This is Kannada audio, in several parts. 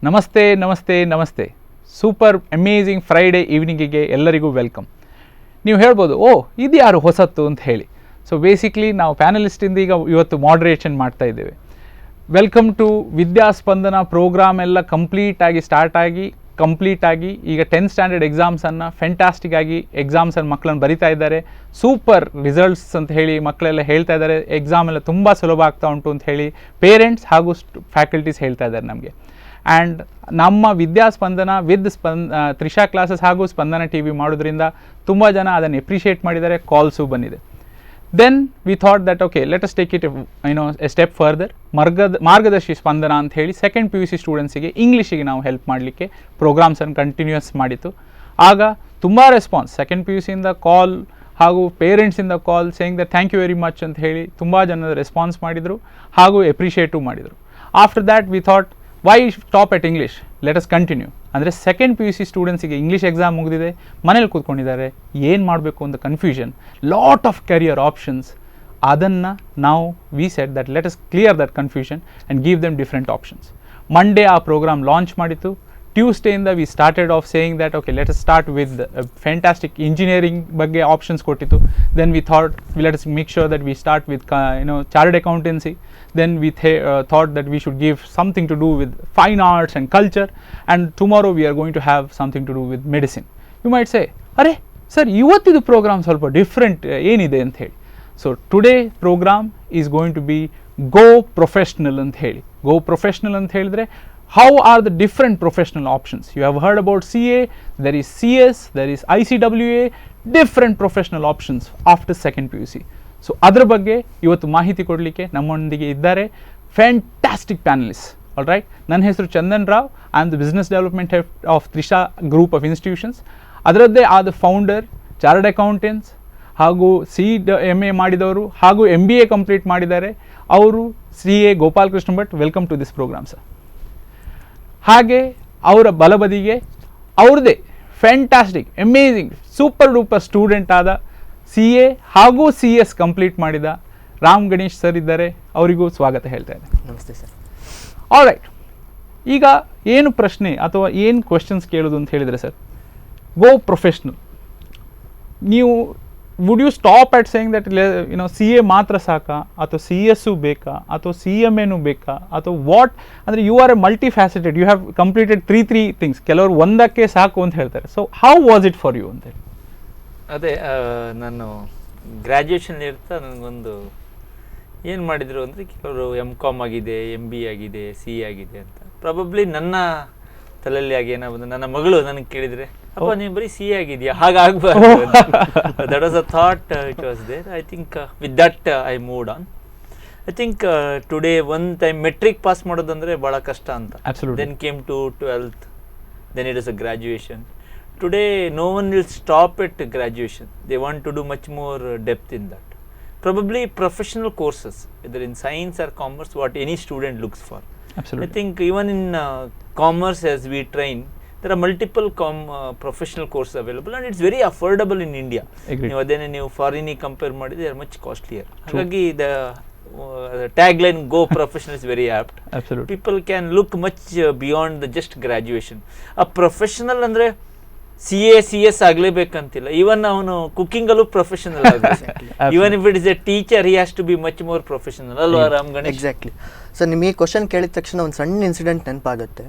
ನಮಸ್ತೆ ನಮಸ್ತೆ ನಮಸ್ತೆ. ಸೂಪರ್ ಅಮೇಝಿಂಗ್ ಫ್ರೈಡೇ ಈವ್ನಿಂಗಿಗೆ ಎಲ್ಲರಿಗೂ ವೆಲ್ಕಮ್. ನೀವು ಹೇಳ್ಬೋದು, ಇದು ಯಾರು ಹೊಸತ್ತು ಅಂತ ಹೇಳಿ. ಸೊ ಬೇಸಿಕ್ಲಿ ನಾವು ಪ್ಯಾನಲಿಸ್ಟಿಂದ ಈಗ ಇವತ್ತು ಮಾಡ್ರೇಷನ್ ಮಾಡ್ತಾ ಇದ್ದೇವೆ. ವೆಲ್ಕಮ್ ಟು ವಿದ್ಯಾಸ್ಪಂದನ ಪ್ರೋಗ್ರಾಮ್ ಎಲ್ಲ ಕಂಪ್ಲೀಟ್ ಆಗಿ ಈಗ 10th ಸ್ಟ್ಯಾಂಡರ್ಡ್ ಎಕ್ಸಾಮ್ಸನ್ನು ಫೆಂಟಾಸ್ಟಿಕ್ ಆಗಿ ಎಕ್ಸಾಮ್ಸನ್ನು ಮಕ್ಕಳನ್ನು ಬರಿತಾ ಇದ್ದಾರೆ. ಸೂಪರ್ ರಿಸಲ್ಟ್ಸ್ ಅಂತ ಹೇಳಿ ಮಕ್ಕಳೆಲ್ಲ ಹೇಳ್ತಾ ಇದ್ದಾರೆ. ಎಕ್ಸಾಮ್ ಎಲ್ಲ ತುಂಬ ಸುಲಭ ಆಗ್ತಾ ಉಂಟು ಅಂತ ಹೇಳಿ ಪೇರೆಂಟ್ಸ್ ಹಾಗೂ ಫ್ಯಾಕಲ್ಟೀಸ್ ಹೇಳ್ತಾ ಇದ್ದಾರೆ ನಮಗೆ. ಆ್ಯಂಡ್ ನಮ್ಮ ವಿದ್ಯಾಸ್ಪಂದನ ತ್ರಿಷಾ ಕ್ಲಾಸಸ್ ಹಾಗೂ ಸ್ಪಂದನ ಟಿ ವಿ ಮಾಡೋದ್ರಿಂದ ತುಂಬ ಜನ ಅದನ್ನು ಎಪ್ರಿಷಿಯೇಟ್ ಮಾಡಿದ್ದಾರೆ, ಕಾಲ್ಸು ಬಂದಿದೆ. Then we thought that okay, let us take it a step further. Margadarshi Spandana ಅಂತ ಹೇಳಿ ಸೆಕೆಂಡ್ PUC ಸ್ಟೂಡೆಂಟ್ಸಿಗೆ ಇಂಗ್ಲೀಷಿಗೆ ನಾವು ಹೆಲ್ಪ್ ಮಾಡಲಿಕ್ಕೆ ಪ್ರೋಗ್ರಾಮ್ಸನ್ನು ಕಂಟಿನ್ಯೂಸ್ ಮಾಡಿತ್ತು. ಆಗ ತುಂಬ ರೆಸ್ಪಾನ್ಸ್ ಸೆಕೆಂಡ್ PUCಯಿಂದ ಕಾಲ್ ಹಾಗೂ ಪೇರೆಂಟ್ಸಿಂದ call saying that thank you very much ಅಂತ ಹೇಳಿ ತುಂಬ ಜನ ರೆಸ್ಪಾನ್ಸ್ ಮಾಡಿದರು ಹಾಗೂ ಎಪ್ರಿಷಿಯೇಟು ಮಾಡಿದರು. After that we thought, why stop at English, let us continue. ಅಂದರೆ ಸೆಕೆಂಡ್ PUC ಸ್ಟೂಡೆಂಟ್ಸಿಗೆ ಇಂಗ್ಲೀಷ್ ಎಕ್ಸಾಮ್ ಮುಗಿದಿದೆ, ಮನೇಲಿ ಕೂತ್ಕೊಂಡಿದ್ದಾರೆ, ಏನು ಮಾಡಬೇಕು ಅಂತ confusion, lot of career options. ಅದನ್ನು ನಾವು we said that let us clear that confusion and give them different options. Monday ಆ ಪ್ರೋಗ್ರಾಮ್ ಲಾಂಚ್ ಮಾಡಿತ್ತು. ಟ್ಯೂಸ್ಡೇಯಿಂದ V started off saying that okay, let us start with fantastic engineering ಬಗ್ಗೆ ಆಪ್ಷನ್ಸ್ ಕೊಟ್ಟಿತ್ತು. Then we thought let us make sure that we start with chartered accountancy. Then we thought that we should give something to do with fine arts and culture, and tomorrow we are going to have something to do with medicine. You might say, ಅರೆ ಸರ್ ಇವತ್ತಿದು ಪ್ರೋಗ್ರಾಮ್ ಸ್ವಲ್ಪ ಡಿಫ್ರೆಂಟ್ ಏನಿದೆ ಅಂತ ಹೇಳಿ. So today program is going to be go professional ಅಂತ ಹೇಳಿ. ಗೋ ಪ್ರೊಫೆಷ್ನಲ್ ಅಂತ ಹೇಳಿದ್ರೆ, how are the different professional options? You have heard about CA, there is CS, there is ICWA, different professional options after second PUC. So ಅದ್ರ ಬಗ್ಗೆ ಇವತ್ತು ಮಾಹಿತಿ ಕೊಡಲಿಕ್ಕೆ ನಮ್ಮೊಂದಿಗೆ ಇದ್ದಾರೆ ಫ್ಯಾಂಟಾಸ್ಟಿಕ್ ಪ್ಯಾನಲಿಸ್ಟ್. ಆಲ್ ರೈಟ್, ನನ್ನ ಹೆಸರು Chandan Rao. I am the business development head of Trisha group of institutions. ಅದರದ್ದೇ ಆದ ಫೌಂಡರ್, ಚಾರ್ಟರ್ಡ್ ಅಕೌಂಟೆಂಟ್ಸ್ ಹಾಗೂ CMA ಮಾಡಿದವರು ಹಾಗೂ MBA ಕಂಪ್ಲೀಟ್ ಮಾಡಿದ್ದಾರೆ. ಅವರು CA Gopal Krishna Bhat. Welcome to this programme sir. ಹಾಗೆ ಅವರ ಬಲಬದಿಗೆ ಅವ್ರದ್ದೇ fantastic amazing super duper student ಆದ CA ಹಾಗೂ CS ಕಂಪ್ಲೀಟ್ ಮಾಡಿದ ರಾಮ್ ಗಣೇಶ್ ಸರ್ ಇದ್ದಾರೆ. ಅವರಿಗೂ ಸ್ವಾಗತ ಹೇಳ್ತಾ ಇದ್ದಾರೆ. ನಮಸ್ತೆ ಸರ್. ಆಲ್ ರೈಟ್, ಈಗ ಏನು ಪ್ರಶ್ನೆ ಅಥವಾ ಏನು ಕ್ವೆಶನ್ಸ್ ಕೇಳೋದು ಅಂತ ಹೇಳಿದರೆ ಸರ್, ಗೋ ಪ್ರೊಫೆಷ್ನಲ್. ನೀವು would you stop at saying that CA ಮಾತ್ರ ಸಾಕಾ, ಅಥವಾ CS ಬೇಕಾ, ಅಥವಾ CMA ಬೇಕಾ, ಅಥವಾ ವಾಟ್? ಅಂದರೆ you are a multi faceted, you have completed three things. ಕೆಲವರು ಒಂದಕ್ಕೆ ಸಾಕು ಅಂತ ಹೇಳ್ತಾರೆ. So how was it for you ಅಂತ ಹೇಳಿ? ಅದೇ ನಾನು ಗ್ರ್ಯಾಜುಯೇಷನ್ ಇರ್ತಾ ನನಗೊಂದು ಏನು ಮಾಡಿದರು ಅಂದರೆ, ಕೆಲವರು MCOM ಆಗಿದೆ, MBA ಆಗಿದೆ, CA ಆಗಿದೆ ಅಂತ. ಪ್ರಾಬಬ್ಲಿ ನನ್ನ ತಲೆಯಲ್ಲಿ ಆಗಿ ಏನಾಗ್ಬೋದು, ನನ್ನ ಮಗಳು ನನಗೆ ಕೇಳಿದರೆ, ಅಪ್ಪ ನೀವು ಬರೀ CA ಆಗಿದೆಯಾ, ಹಾಗಾಗಬಾರ್ದು. That was a thought, it was there. I think with that I moved on. I think today one time matric pass ಮಾಡೋದಂದರೆ ಭಾಳ ಕಷ್ಟ ಅಂತ. Then came to 12th, then it is a graduation. Today no one will stop at graduation. They want to do much more depth in that. Probably professional courses, either in science or commerce, what any student looks for. Absolutely. I think even in commerce, as we train, there are multiple professional courses available, and it's very affordable in India. ನೀವು ಅದನ್ನೇ ನೀವು ಫಾರಿನಿಗೆ ಕಂಪೇರ್ ಮಾಡಿದ್ರೆ they are much costlier. ಹಾಗಾಗಿ the tagline go professional is very apt. Absolutely. People can look much beyond the just graduation. A professional ಅಂದ್ರೆ CA CS ಆಗಲೇಬೇಕಂತಿಲ್ಲ. ಈವನ್ ಅವನು ಕುಕಿಂಗಲ್ಲೂ ಪ್ರೊಫೆಷನಲ್ ಆಗಬೇಕು. Even if it is a teacher, he has to be much more professional ಅಲ್ವಾ ರಾಮ್ ಗಣೇಶ್? Exactly sir. ನಿಮಗೆ ಕ್ವಶನ್ ಕೇಳಿದ ತಕ್ಷಣ ಒಂದು ಸಣ್ಣ ಇನ್ಸಿಡೆಂಟ್ ನೆನಪಾಗುತ್ತೆ.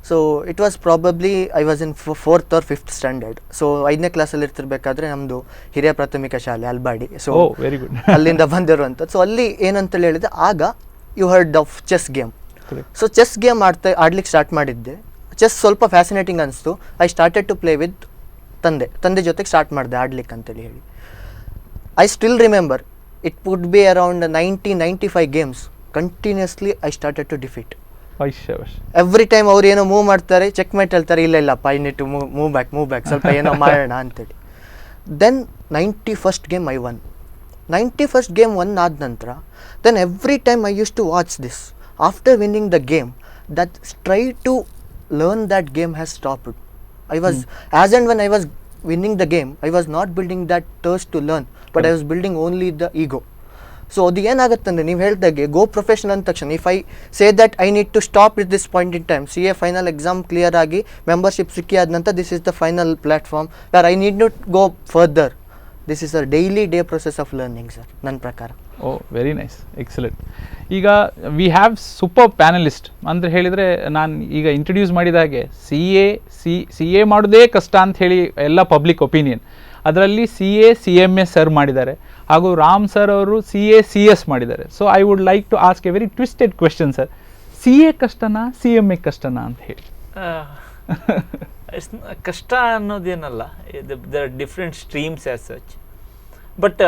So it was probably I was in 4th or 5th standard. So 5ನೇ ಕ್ಲಾಸಲ್ಲಿ ಇರ್ತಿರ್ಬೇಕಾದ್ರೆ ನಮ್ಮದು ಹಿರಿಯ ಪ್ರಾಥಮಿಕ ಶಾಲೆ ಅಲ್ಬಾಡಿ. ಸೊ ವೆರಿ ಗುಡ್, ಅಲ್ಲಿಂದ ಬಂದಿರುವಂಥದ್ದು. ಸೊ ಅಲ್ಲಿ ಏನಂತೇಳಿ ಹೇಳಿದೆ, ಆಗ you heard of chess game. So chess game ಆಡ್ಲಿಕ್ಕೆ ಸ್ಟಾರ್ಟ್ ಮಾಡಿದ್ದೆ. ಚೆಸ್ ಸ್ವಲ್ಪ ಫ್ಯಾಸಿನೇಟಿಂಗ್ ಅನಿಸ್ತು. I started to play with ತಂದೆ ಜೊತೆಗೆ ಸ್ಟಾರ್ಟ್ ಮಾಡಿದೆ ಆಡ್ಲಿಕ್ಕೆ ಅಂತೇಳಿ ಹೇಳಿ. I still remember it would be around 90-95 games continuously I started to defeat. Every time ಅವ್ರು ಏನೋ ಮೂವ್ ಮಾಡ್ತಾರೆ, ಚೆಕ್ ಮೇಟ್ ಹೇಳ್ತಾರೆ, ಇಲ್ಲಪ್ಪ I need to move back, ಸ್ವಲ್ಪ ಏನೋ ಮಾಡೋಣ ಅಂತೇಳಿ. Then 91st game I won. 91st game won ಆದ ನಂತರ then every time I use to watch this. After winning the game, that try to learn that game has stopped. I was as and when I was winning the game, I was not building that thirst to learn, but I was building only the ego. So ಅದು ಏನಾಗುತ್ತಂದರೆ ನೀವು ಹೇಳ್ದಾಗೆ ಗೋ ಪ್ರೊಫೆಷನಲ್ ಅಂದ ತಕ್ಷಣ if I say that I need to stop with this point in time, CA final exam clear ಆಗಿ ಮೆಂಬರ್ಶಿಪ್ ಸಿಕ್ಕಿ ಆದ ನಂತರ this is the final platform where I need not go further. This is a daily day process of learning sir ನನ್ನ ಪ್ರಕಾರ. Oh very nice, excellent. ಈಗ ವಿ ಹ್ಯಾವ್ ಸೂಪರ್ ಪ್ಯಾನಲಿಸ್ಟ್ ಅಂದರೆ ಹೇಳಿದರೆ, ನಾನು ಈಗ ಇಂಟ್ರಡ್ಯೂಸ್ ಮಾಡಿದ ಹಾಗೆ ಸಿ ಎ ಮಾಡೋದೇ ಕಷ್ಟ ಅಂತ ಹೇಳಿ ಎಲ್ಲ ಪಬ್ಲಿಕ್ ಒಪಿನಿಯನ್. ಅದರಲ್ಲಿ CA ಸರ್ ಮಾಡಿದ್ದಾರೆ, ಹಾಗೂ ರಾಮ್ ಸರ್ ಅವರು CS ಮಾಡಿದ್ದಾರೆ. So I would like to ask a very twisted question sir, CA ಕಷ್ಟನಾ CMA ಕಷ್ಟನಾ ಅಂತ ಹೇಳಿ? ಕಷ್ಟ ಅನ್ನೋದೇನಲ್ಲ, the different streams as such. But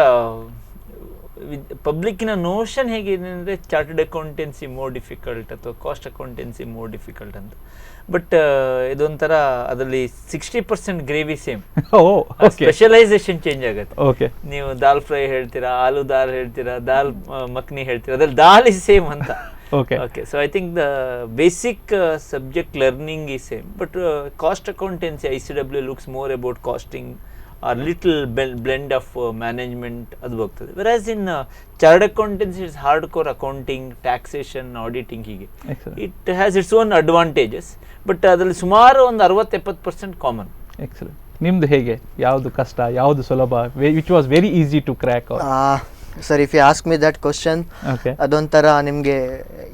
ಪಬ್ಲಿಕ್ಕಿನ ನೋಷನ್ ಹೇಗಿದೆ ಅಂದರೆ ಚಾರ್ಟರ್ಡ್ ಅಕೌಂಟೆನ್ಸಿ ಮೋರ್ ಡಿಫಿಕಲ್ಟ್ ಅಥವಾ ಕಾಸ್ಟ್ ಅಕೌಂಟೆನ್ಸಿ ಮೋರ್ ಡಿಫಿಕಲ್ಟ್ ಅಂತ. ಬಟ್ ಇದೊಂಥರ ಅದರಲ್ಲಿ 60% ಗ್ರೇವಿ ಸೇಮ್, ಸ್ಪೆಷಲೈಸೇಷನ್ ಚೇಂಜ್ ಆಗುತ್ತೆ. ಓಕೆ, ನೀವು ದಾಲ್ ಫ್ರೈ ಹೇಳ್ತೀರಾ, ಆಲೂ ದಾಲ್ ಹೇಳ್ತೀರಾ, ದಾಲ್ ಮಖ್ನಿ ಹೇಳ್ತೀರಾ, ಅದ್ರಲ್ಲಿ ದಾಲ್ ಇಸ್ ಸೇಮ್ ಅಂತ. Okay. So I think the basic subject learning is same, but cost accountancy ICW looks more about costing or little blend of management adu hogtade, whereas in chartered accountancy is hardcore accounting, taxation, auditing hige. It has its own advantages, but adralli sumaru ಒಂದು 60-70% ಕಾಮನ್. ಎಕ್ಸಲೆಂಟ್. ನಿಮ್ದು ಹೇಗೆ, ಯಾವುದು ಕಷ್ಟ ಯಾವುದು ಸುಲಭ, which was very easy to crack? Sir if you ask me that question, okay, ಅದೊಂಥರ ನಿಮಗೆ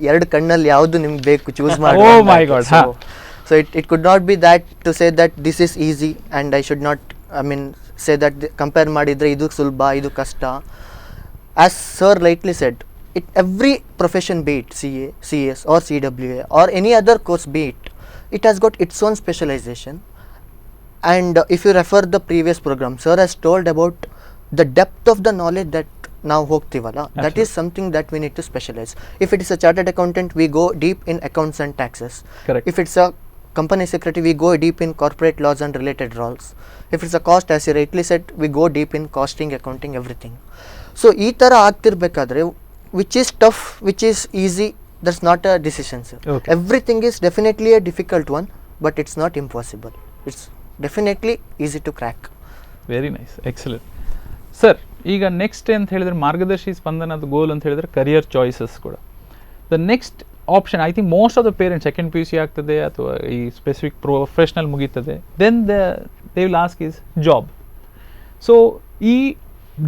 ಎರಡು ಕಣ್ಣಲ್ಲಿ ಯಾವುದು ನಿಮ್ಗೆ ಬೇಕು ಚೂಸ್ ಮಾಡಿ. Oh my God, so it could not be that to say that this is easy and I should not say that compare ಮಾಡಿದರೆ ಇದು ಸುಲಭ ಇದು ಕಷ್ಟ. As sir lightly said, every profession, be it CA, CS or CWA or any other course, be it has got its own specialization. And if you refer the previous program, sir has told about the depth of the knowledge that ನಾವು ಹೋಗ್ತೀವಲ್ಲ, that is something that we need to specialize. If it is a chartered accountant, we go deep in accounts and taxes. Correct. If it's a company secretary, we go deep in corporate laws and related roles. If it's a cost, as you rightly said, we go deep in costing, accounting, everything. So ಈ ಥರ ಆಗ್ತಿರ್ಬೇಕಾದ್ರೆ which is tough, which is easy, that's not a decision, sir. Okay. Everything is definitely a difficult one, but it's not impossible. It's definitely easy to crack. Very nice, excellent. Sir ಈಗ ನೆಕ್ಸ್ಟ್ ಅಂತ ಹೇಳಿದ್ರೆ ಮಾರ್ಗದರ್ಶಿ ಸ್ಪಂದನದ ಗೋಲ್ ಅಂತ ಹೇಳಿದ್ರೆ ಕರಿಯರ್ ಚಾಯ್ಸಸ್ ಕೂಡ. The next option I think most of the parents second PUC ಆಗ್ತದೆ ಅಥವಾ ಈ ಸ್ಪೆಸಿಫಿಕ್ ಪ್ರೊಫೆಷ್ನಲ್ ಮುಗೀತದೆ, then they will ask is job. So ಈ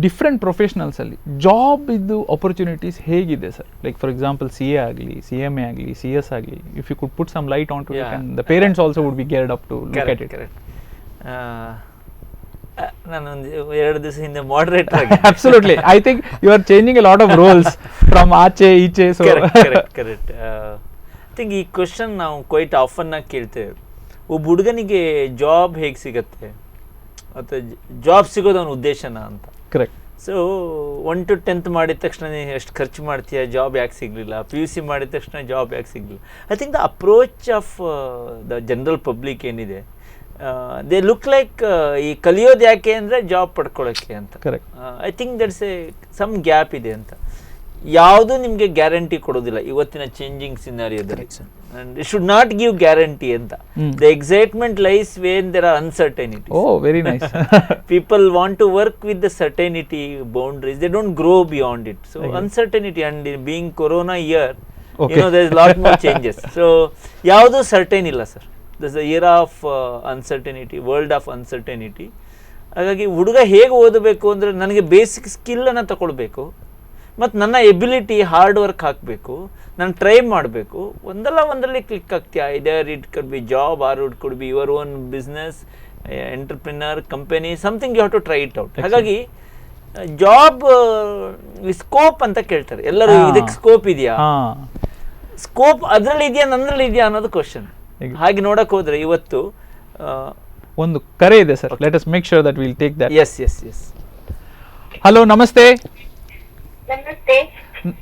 ಡಿಫ್ರೆಂಟ್ ಪ್ರೊಫೆಷ್ನಲ್ಸಲ್ಲಿ ಜಾಬ್ ಇದ್ದು ಆಪರ್ಚುನಿಟೀಸ್ ಹೇಗಿದೆ sir? Like for example CA ಆಗಲಿ, CMA ಆಗಲಿ, CS ಆಗಲಿ, if you could put some light on to it and the parents also would be geared up to look at it. ನಾನೊಂದು 2 ದಿವಸ ಹಿಂದೆ ಮಾಡರೇಟರ್ ಆಗಿ Absolutely. I think you are changing a lot of roles from ಆಚೆ ಈಚೆ. So correct. ಐ ಥಿಂಕ್ ಈ ಕ್ವಶನ್ ನಾವು ಕ್ವೈಟ್ ಆಫನ್ ಆಗಿ ಕೇಳ್ತೇವೆ. ಒಬ್ಬ ಹುಡುಗನಿಗೆ ಜಾಬ್ ಹೇಗೆ ಸಿಗತ್ತೆ ಅಥವಾ ಜಾಬ್ ಸಿಗೋದು ಅವನ ಉದ್ದೇಶನ ಅಂತ. ಕರೆಕ್ಟ್. ಸೊ 1 to 10th ಮಾಡಿದ ತಕ್ಷಣ ನೀನು ಎಷ್ಟು ಖರ್ಚು ಮಾಡ್ತೀಯ, ಜಾಬ್ ಯಾಕೆ ಸಿಗಲಿಲ್ಲ, PUC ಮಾಡಿದ ತಕ್ಷಣ ಜಾಬ್ ಯಾಕೆ ಸಿಗಲಿಲ್ಲ. I think the approach of the general public ಏನಿದೆ, ದೇ ಲುಕ್ ಲೈಕ್ ಈ ಕಲಿಯೋದು ಯಾಕೆ ಅಂದರೆ ಜಾಬ್ ಪಡ್ಕೊಳ್ಳೋಕ್ಕೆ ಅಂತ. Correct. I think that's a some gap ಇದೆ ಅಂತ. ಯಾವುದು ನಿಮಗೆ ಗ್ಯಾರಂಟಿ ಕೊಡೋದಿಲ್ಲ ಇವತ್ತಿನ ಚೇಂಜಿಂಗ್ ಸಿನಾರಿಯೋದಲ್ಲಿ, and it should not give guarantee ಅಂತ. The excitement lies when there are uncertainty. Oh very nice. People want to work with the certainty boundaries, they don't grow beyond it. So uncertainty, and being corona year, Okay. you know, there's a lot more changes. So ಯಾವುದು ಸರ್ಟೈನ್ ಇಲ್ಲ sir. There's a era of uncertainty, world of uncertainty. ಹಾಗಾಗಿ ಹುಡುಗ ಹೇಗೆ ಓದಬೇಕು ಅಂದರೆ ನನಗೆ ಬೇಸಿಕ್ ಸ್ಕಿಲ್ಲನ್ನು ತಗೊಳ್ಬೇಕು ಮತ್ತು ನನ್ನ ಎಬಿಲಿಟಿ ಹಾರ್ಡ್ ವರ್ಕ್ ಹಾಕಬೇಕು, ನಾನು ಟ್ರೈ ಮಾಡಬೇಕು. ಒಂದರಲ್ಲಿ ಕ್ಲಿಕ್ ಆಗ್ತೀಯಾ, either it could be job or it could be your own business, entrepreneur, company, something you have to try it out. ಹಾಗಾಗಿ ಜಾಬ್ ಸ್ಕೋಪ್ ಅಂತ ಕೇಳ್ತಾರೆ ಎಲ್ಲರೂ, ಇದಕ್ಕೆ ಸ್ಕೋಪ್ ಇದೆಯಾ, ಸ್ಕೋಪ್ ಅದರಲ್ಲಿ ಇದೆಯಾ ನನ್ನಲ್ಲಿ ಇದೆಯಾ ಅನ್ನೋದು ಕ್ವಶನ್. ಹಾಗೆ ನೋಡಕ್ ಹೋದ್ರೆ ಇವತ್ತು ಒಂದು ಕರೆ ಇದೆ sir, let us make sure that will take that. Yes. Hello, ನಮಸ್ತೆ. ನಮಸ್ತೆ.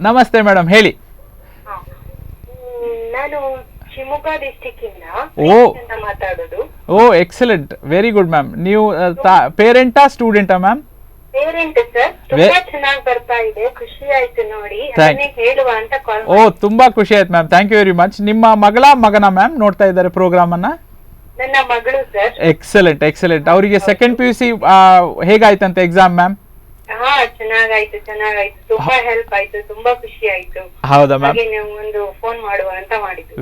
ನಮಸ್ತೆ ಮೇಡಮ್, ಹೇಳಿ. ನಾನು ಶಿವಮೊಗ್ಗ ಡಿಸ್ಟಿಕ್ ಇಂದ ಮಾತಾಡೋದು. ಓ ಎಕ್ಸಲೆಂಟ್, ವೆರಿ ಗುಡ್ ಮ್ಯಾಮ್. ನೀವು ಪೇರೆಂಟಾ ಸ್ಟೂಡೆಂಟಾ ಮ್ಯಾಮ್? Parent sir. ತುಂಬಾ ಚೆನ್ನಾಗಿ ಬರ್ತಾ ಇದೆ, ಖುಷಿ ಆಯ್ತು ನೋಡಿ, ಅದನ್ನೇ ಹೇಳುವ ಅಂತ ಕಾಲ್. ಓ ತುಂಬಾ ಖುಷಿ ಆಯ್ತು ma'am, thank you very much. ನಿಮ್ಮ ಮಗನ ಮ್ಯಾಮ್ ನೋಡ್ತಾ ಇದ್ದಾರೆ ಪ್ರೋಗ್ರಾಮ್ ಅನ್ನ? ನನ್ನ ಮಗಳು ಸರ್. ಎಕ್ಸಲೆಂಟ್. ಅವರಿಗೆ ಸೆಕೆಂಡ್ PUC ಹೇಗಾಯ್ತಂತೆ ಎಕ್ಸಾಮ್ ಮ್ಯಾಮ್? ಹಾ ಚೆನ್ನಾಗಾಯ್ತು ತುಂಬಾ ಹೆಲ್ಪ್ ಆಯ್ತು, ತುಂಬಾ ಖುಷಿ ಆಯ್ತು. ಹೌದಾ ಮ್ಯಾಮ್? ಹಾಗೆ ನೀವು ಒಂದು ಫೋನ್ ಮಾಡುವ ಅಂತ ಮಾಡಿದ್ದು.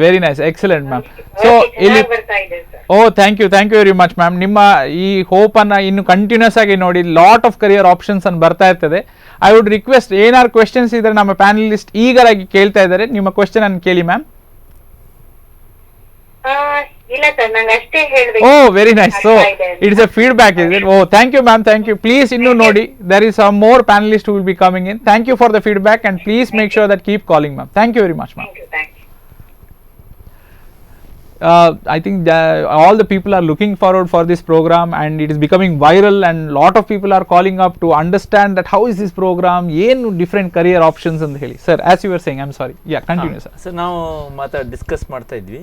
Very nice excellent ma'am. So ಇಲ್ಲಿ ಬರ್ತಾ ಇದೆ sir. Oh thank you very much ma'am. ನಿಮ್ಮ ಈ ಹೋಪ್ ಅನ್ನ ಇನ್ನು ಕಂಟಿನ್ಯೂಸ್ ಆಗಿ ನೋಡಿ, ಲಾಟ್ ಆಫ್ ಕರಿಯರ್ ಆಪ್ಷನ್ಸ್ ಅನ್ನು ಬರ್ತಾ ಇರ್ತದೆ. ಐ ವುಡ್ ರಿಕ್ವೆಸ್ಟ್ ಏನಾದ್ರು ಕ್ವೆಶನ್ಸ್ ಇದ್ರೆ ನಮ್ಮ ಪ್ಯಾನಲಿಸ್ಟ್ ಈಗರಾಗಿ ಕೇಳ್ತಾ ಇದ್ದಾರೆ, ನಿಮ್ಮ ಕ್ವೆಶನ್ ಅನ್ನು ಕೇಳಿ ಮ್ಯಾಮ್. ಇಲ್ಲ ಸರ್, ನಂಗೆ ಅಷ್ಟೇ ಹೇಳ್ಬೇಕು. Oh very nice. So it's a feedback is it? Oh thank you ma'am, thank you. Please ಇನ್ನು ನೋಡಿ, there is some more panelist will be coming in. Thank you for the feedback and please make sure that keep calling ma'am. Thank you very much ma'am. Thank you. I think all the people are looking forward for this program and it is becoming viral and lot of people are calling up to understand that how is this program, ಏನು different career options ಅಂತ ಹೇಳಿ. Sir, as you were saying, I'm sorry. Yeah, continue sir. Sir ನಾವು ಡಿಸ್ಕಸ್ ಮಾಡ್ತಾ ಇದ್ವಿ.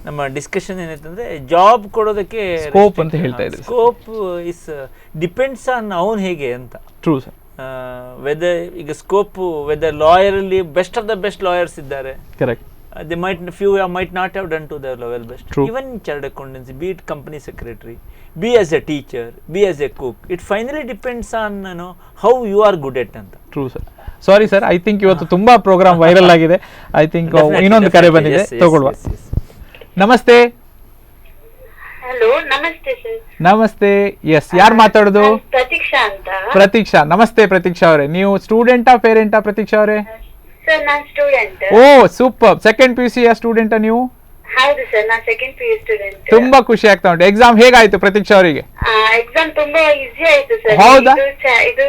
ನಮ್ಮ ಡಿಸ್ಕಷನ್ ಏನೈತಂದ್ರೆ ಜಾಬ್ ಕೊಡೋದಕ್ಕೆ ಸ್ಕೋಪ್ ಅಂತ ಹೇಳ್ತಾ ಇದ್ರಿ. ಸ್ಕೋಪ್ ಇಸ್ ಡಿಪೆಂಡ್ಸ್ ಆನ್ ಅವನು ಹೇಗೆ ಅಂತ. True sir. ವೆದರ್ ಈಗ ಸ್ಕೋಪ್ ವೆದರ್ ಲಾಯರ್ ಅಲ್ಲಿ best of the best lawyers ಇದ್ದಾರೆ. Correct. They few might not have done to their level best. True. Even in chartered accountancy, be it company secretary, be as a teacher, be as a cook, it finally depends on how you are good at anta. True sir. Sorry sir, I think ಇವತ್ತು ತುಂಬಾ ಪ್ರೋಗ್ರಾಮ್ ವೈರಲ್ ಆಗಿದೆ. ಐ ಥಿಂಕ್ ಇನ್ನೊಂದು ಕರೆ ಬಂದಿದೆ, ತಗೊಳ್ವಾ? ನಮಸ್ತೆ. ಹಲೋ, ನಮಸ್ತೆ ಸರ್. ನಮಸ್ತೆ. ಎಸ್, ಯಾರು ಮಾತಾಡೋದು? ಪ್ರತೀಕ್ಷಾ ಅಂತ. ಪ್ರತೀಕ್ಷಾ, ನಮಸ್ತೆ ಪ್ರತೀಕ್ಷಾ ಅವರೇ. ನೀವು ಸ್ಟೂಡೆಂಟಾ ಪೇರೆಂಟಾ ಪ್ರತೀಕ್ಷಾ ಅವರೇ? ಸರ್ ನಾನು ಸ್ಟೂಡೆಂಟ್. ಓ ಸೂಪರ್. ಸೆಕೆಂಡ್ PUC ಸ್ಟೂಡೆಂಟಾ ನೀವು? ಹೌದು ಸರ್, ನಾನು ಸೆಕೆಂಡ್ PU ಸ್ಟೂಡೆಂಟ್. ತುಂಬಾ ಖುಷಿ ಆಗ್ತಾ ಉಂಟು. ಎಕ್ಸಾಮ್ ಹೇಗಾಯ್ತು ಪ್ರತೀಕ್ಷಾ ಅವರಿಗೆ? ಎಕ್ಸಾಮ್ ತುಂಬಾ ಈಸಿ ಆಯ್ತು ಸರ್. ಹೌದಾ? ಇದು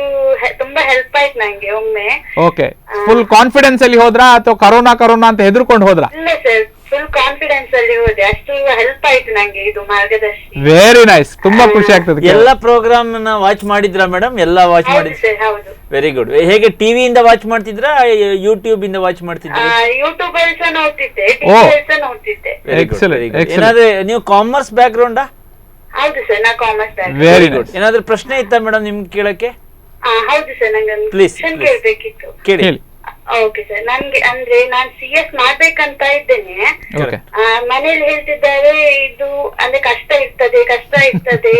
ತುಂಬಾ ಹೆಲ್ಪ್ ಆಯ್ತು ನಂಗೆ ಒಮ್ಮೆ. ಓಕೆ, ಫುಲ್ ಕಾನ್ಫಿಡೆನ್ಸ್ ಅಲ್ಲಿ ಹೋದ್ರಾ ಅಥವಾ ಕರೋನಾ ಅಂತ ಹೆದರ್ಕೊಂಡು ಹೋದ್ರಾ? ಇಲ್ಲ ಸರ್, ಫುಲ್ ಕಾನ್ಫಿಡೆನ್ಸ್ ಅಲ್ಲಿ ಹೋದೆ. ಅಷ್ಟು ಹೆಲ್ಪ್ ಆಯ್ತು ನಂಗೆ ಇದು ಮಾರ್ಗದರ್ಶಿ. ವೆರಿ ನೈಸ್, ತುಂಬಾ ಖುಷಿ ಆಗ್ತದೆ. ಎಲ್ಲ ಪ್ರೋಗ್ರಾಮ್ ನ ವಾಚ್ ಮಾಡಿದ್ರಾ ಮೇಡಮ್? ಎಲ್ಲ ವಾಚ್ ಹೌದು ಸರ್, ಹೌದು. Very good. ಹೇಗೆ ಟಿವಿಯಿಂದ ವಾಚ್ ಮಾಡ್ತಿದ್ರಾ, ಯೂಟ್ಯೂಬ್ ಇಂದ ವಾಚ್ ಮಾಡ್ತಿದ್ರಾ? ಯೂಟ್ಯೂಬ್ ಅಲ್ಲಿ ಸಹ ನೋಡ್ತಿದ್ದೆ, ಟಿವಿ ಅಲ್ಲಿ ಸಹ ನೋಡ್ತಿದ್ದೆ. Excellent. ಏನಾದ್ರೆ ನೀವು ಕಾಮರ್ಸ್ ಬ್ಯಾಕ್ ಗ್ರೌಂಡಾ? ಹೌದು ಸರ್, ನಾ ಕಾಮರ್ಸ್ ಬ್ಯಾಕ್. Very good. ಏನಾದ್ರೂ ಪ್ರಶ್ನೆ ಇತ್ತಾ ಮೇಡಮ್ ನಿಮ್ಗೆ ಕೇಳಕ್ಕೆ? ಹೌದು ಸರ್, ನಂಗೆ ಒಂದು Please, ಕ್ವೆಶ್ಚನ್ please. ಕೇಳ್ಬೇಕಿತ್ತು. ಕೇಳಿ. ಹೇಳಿ. ಓಕೆ ಸರ್, ನನ್ಗೆ ಅಂದ್ರೆ ನಾನು CS ಮಾಡ್ಬೇಕಂತ ಇದ್ದೇನೆ. ಓಕೆ. ಮನೇಲಿ ಹೇಳ್ತಿದ್ದಾರೆ ಇದು ಅಂದ್ರೆ ಕಷ್ಟ ಇರ್ತದೆ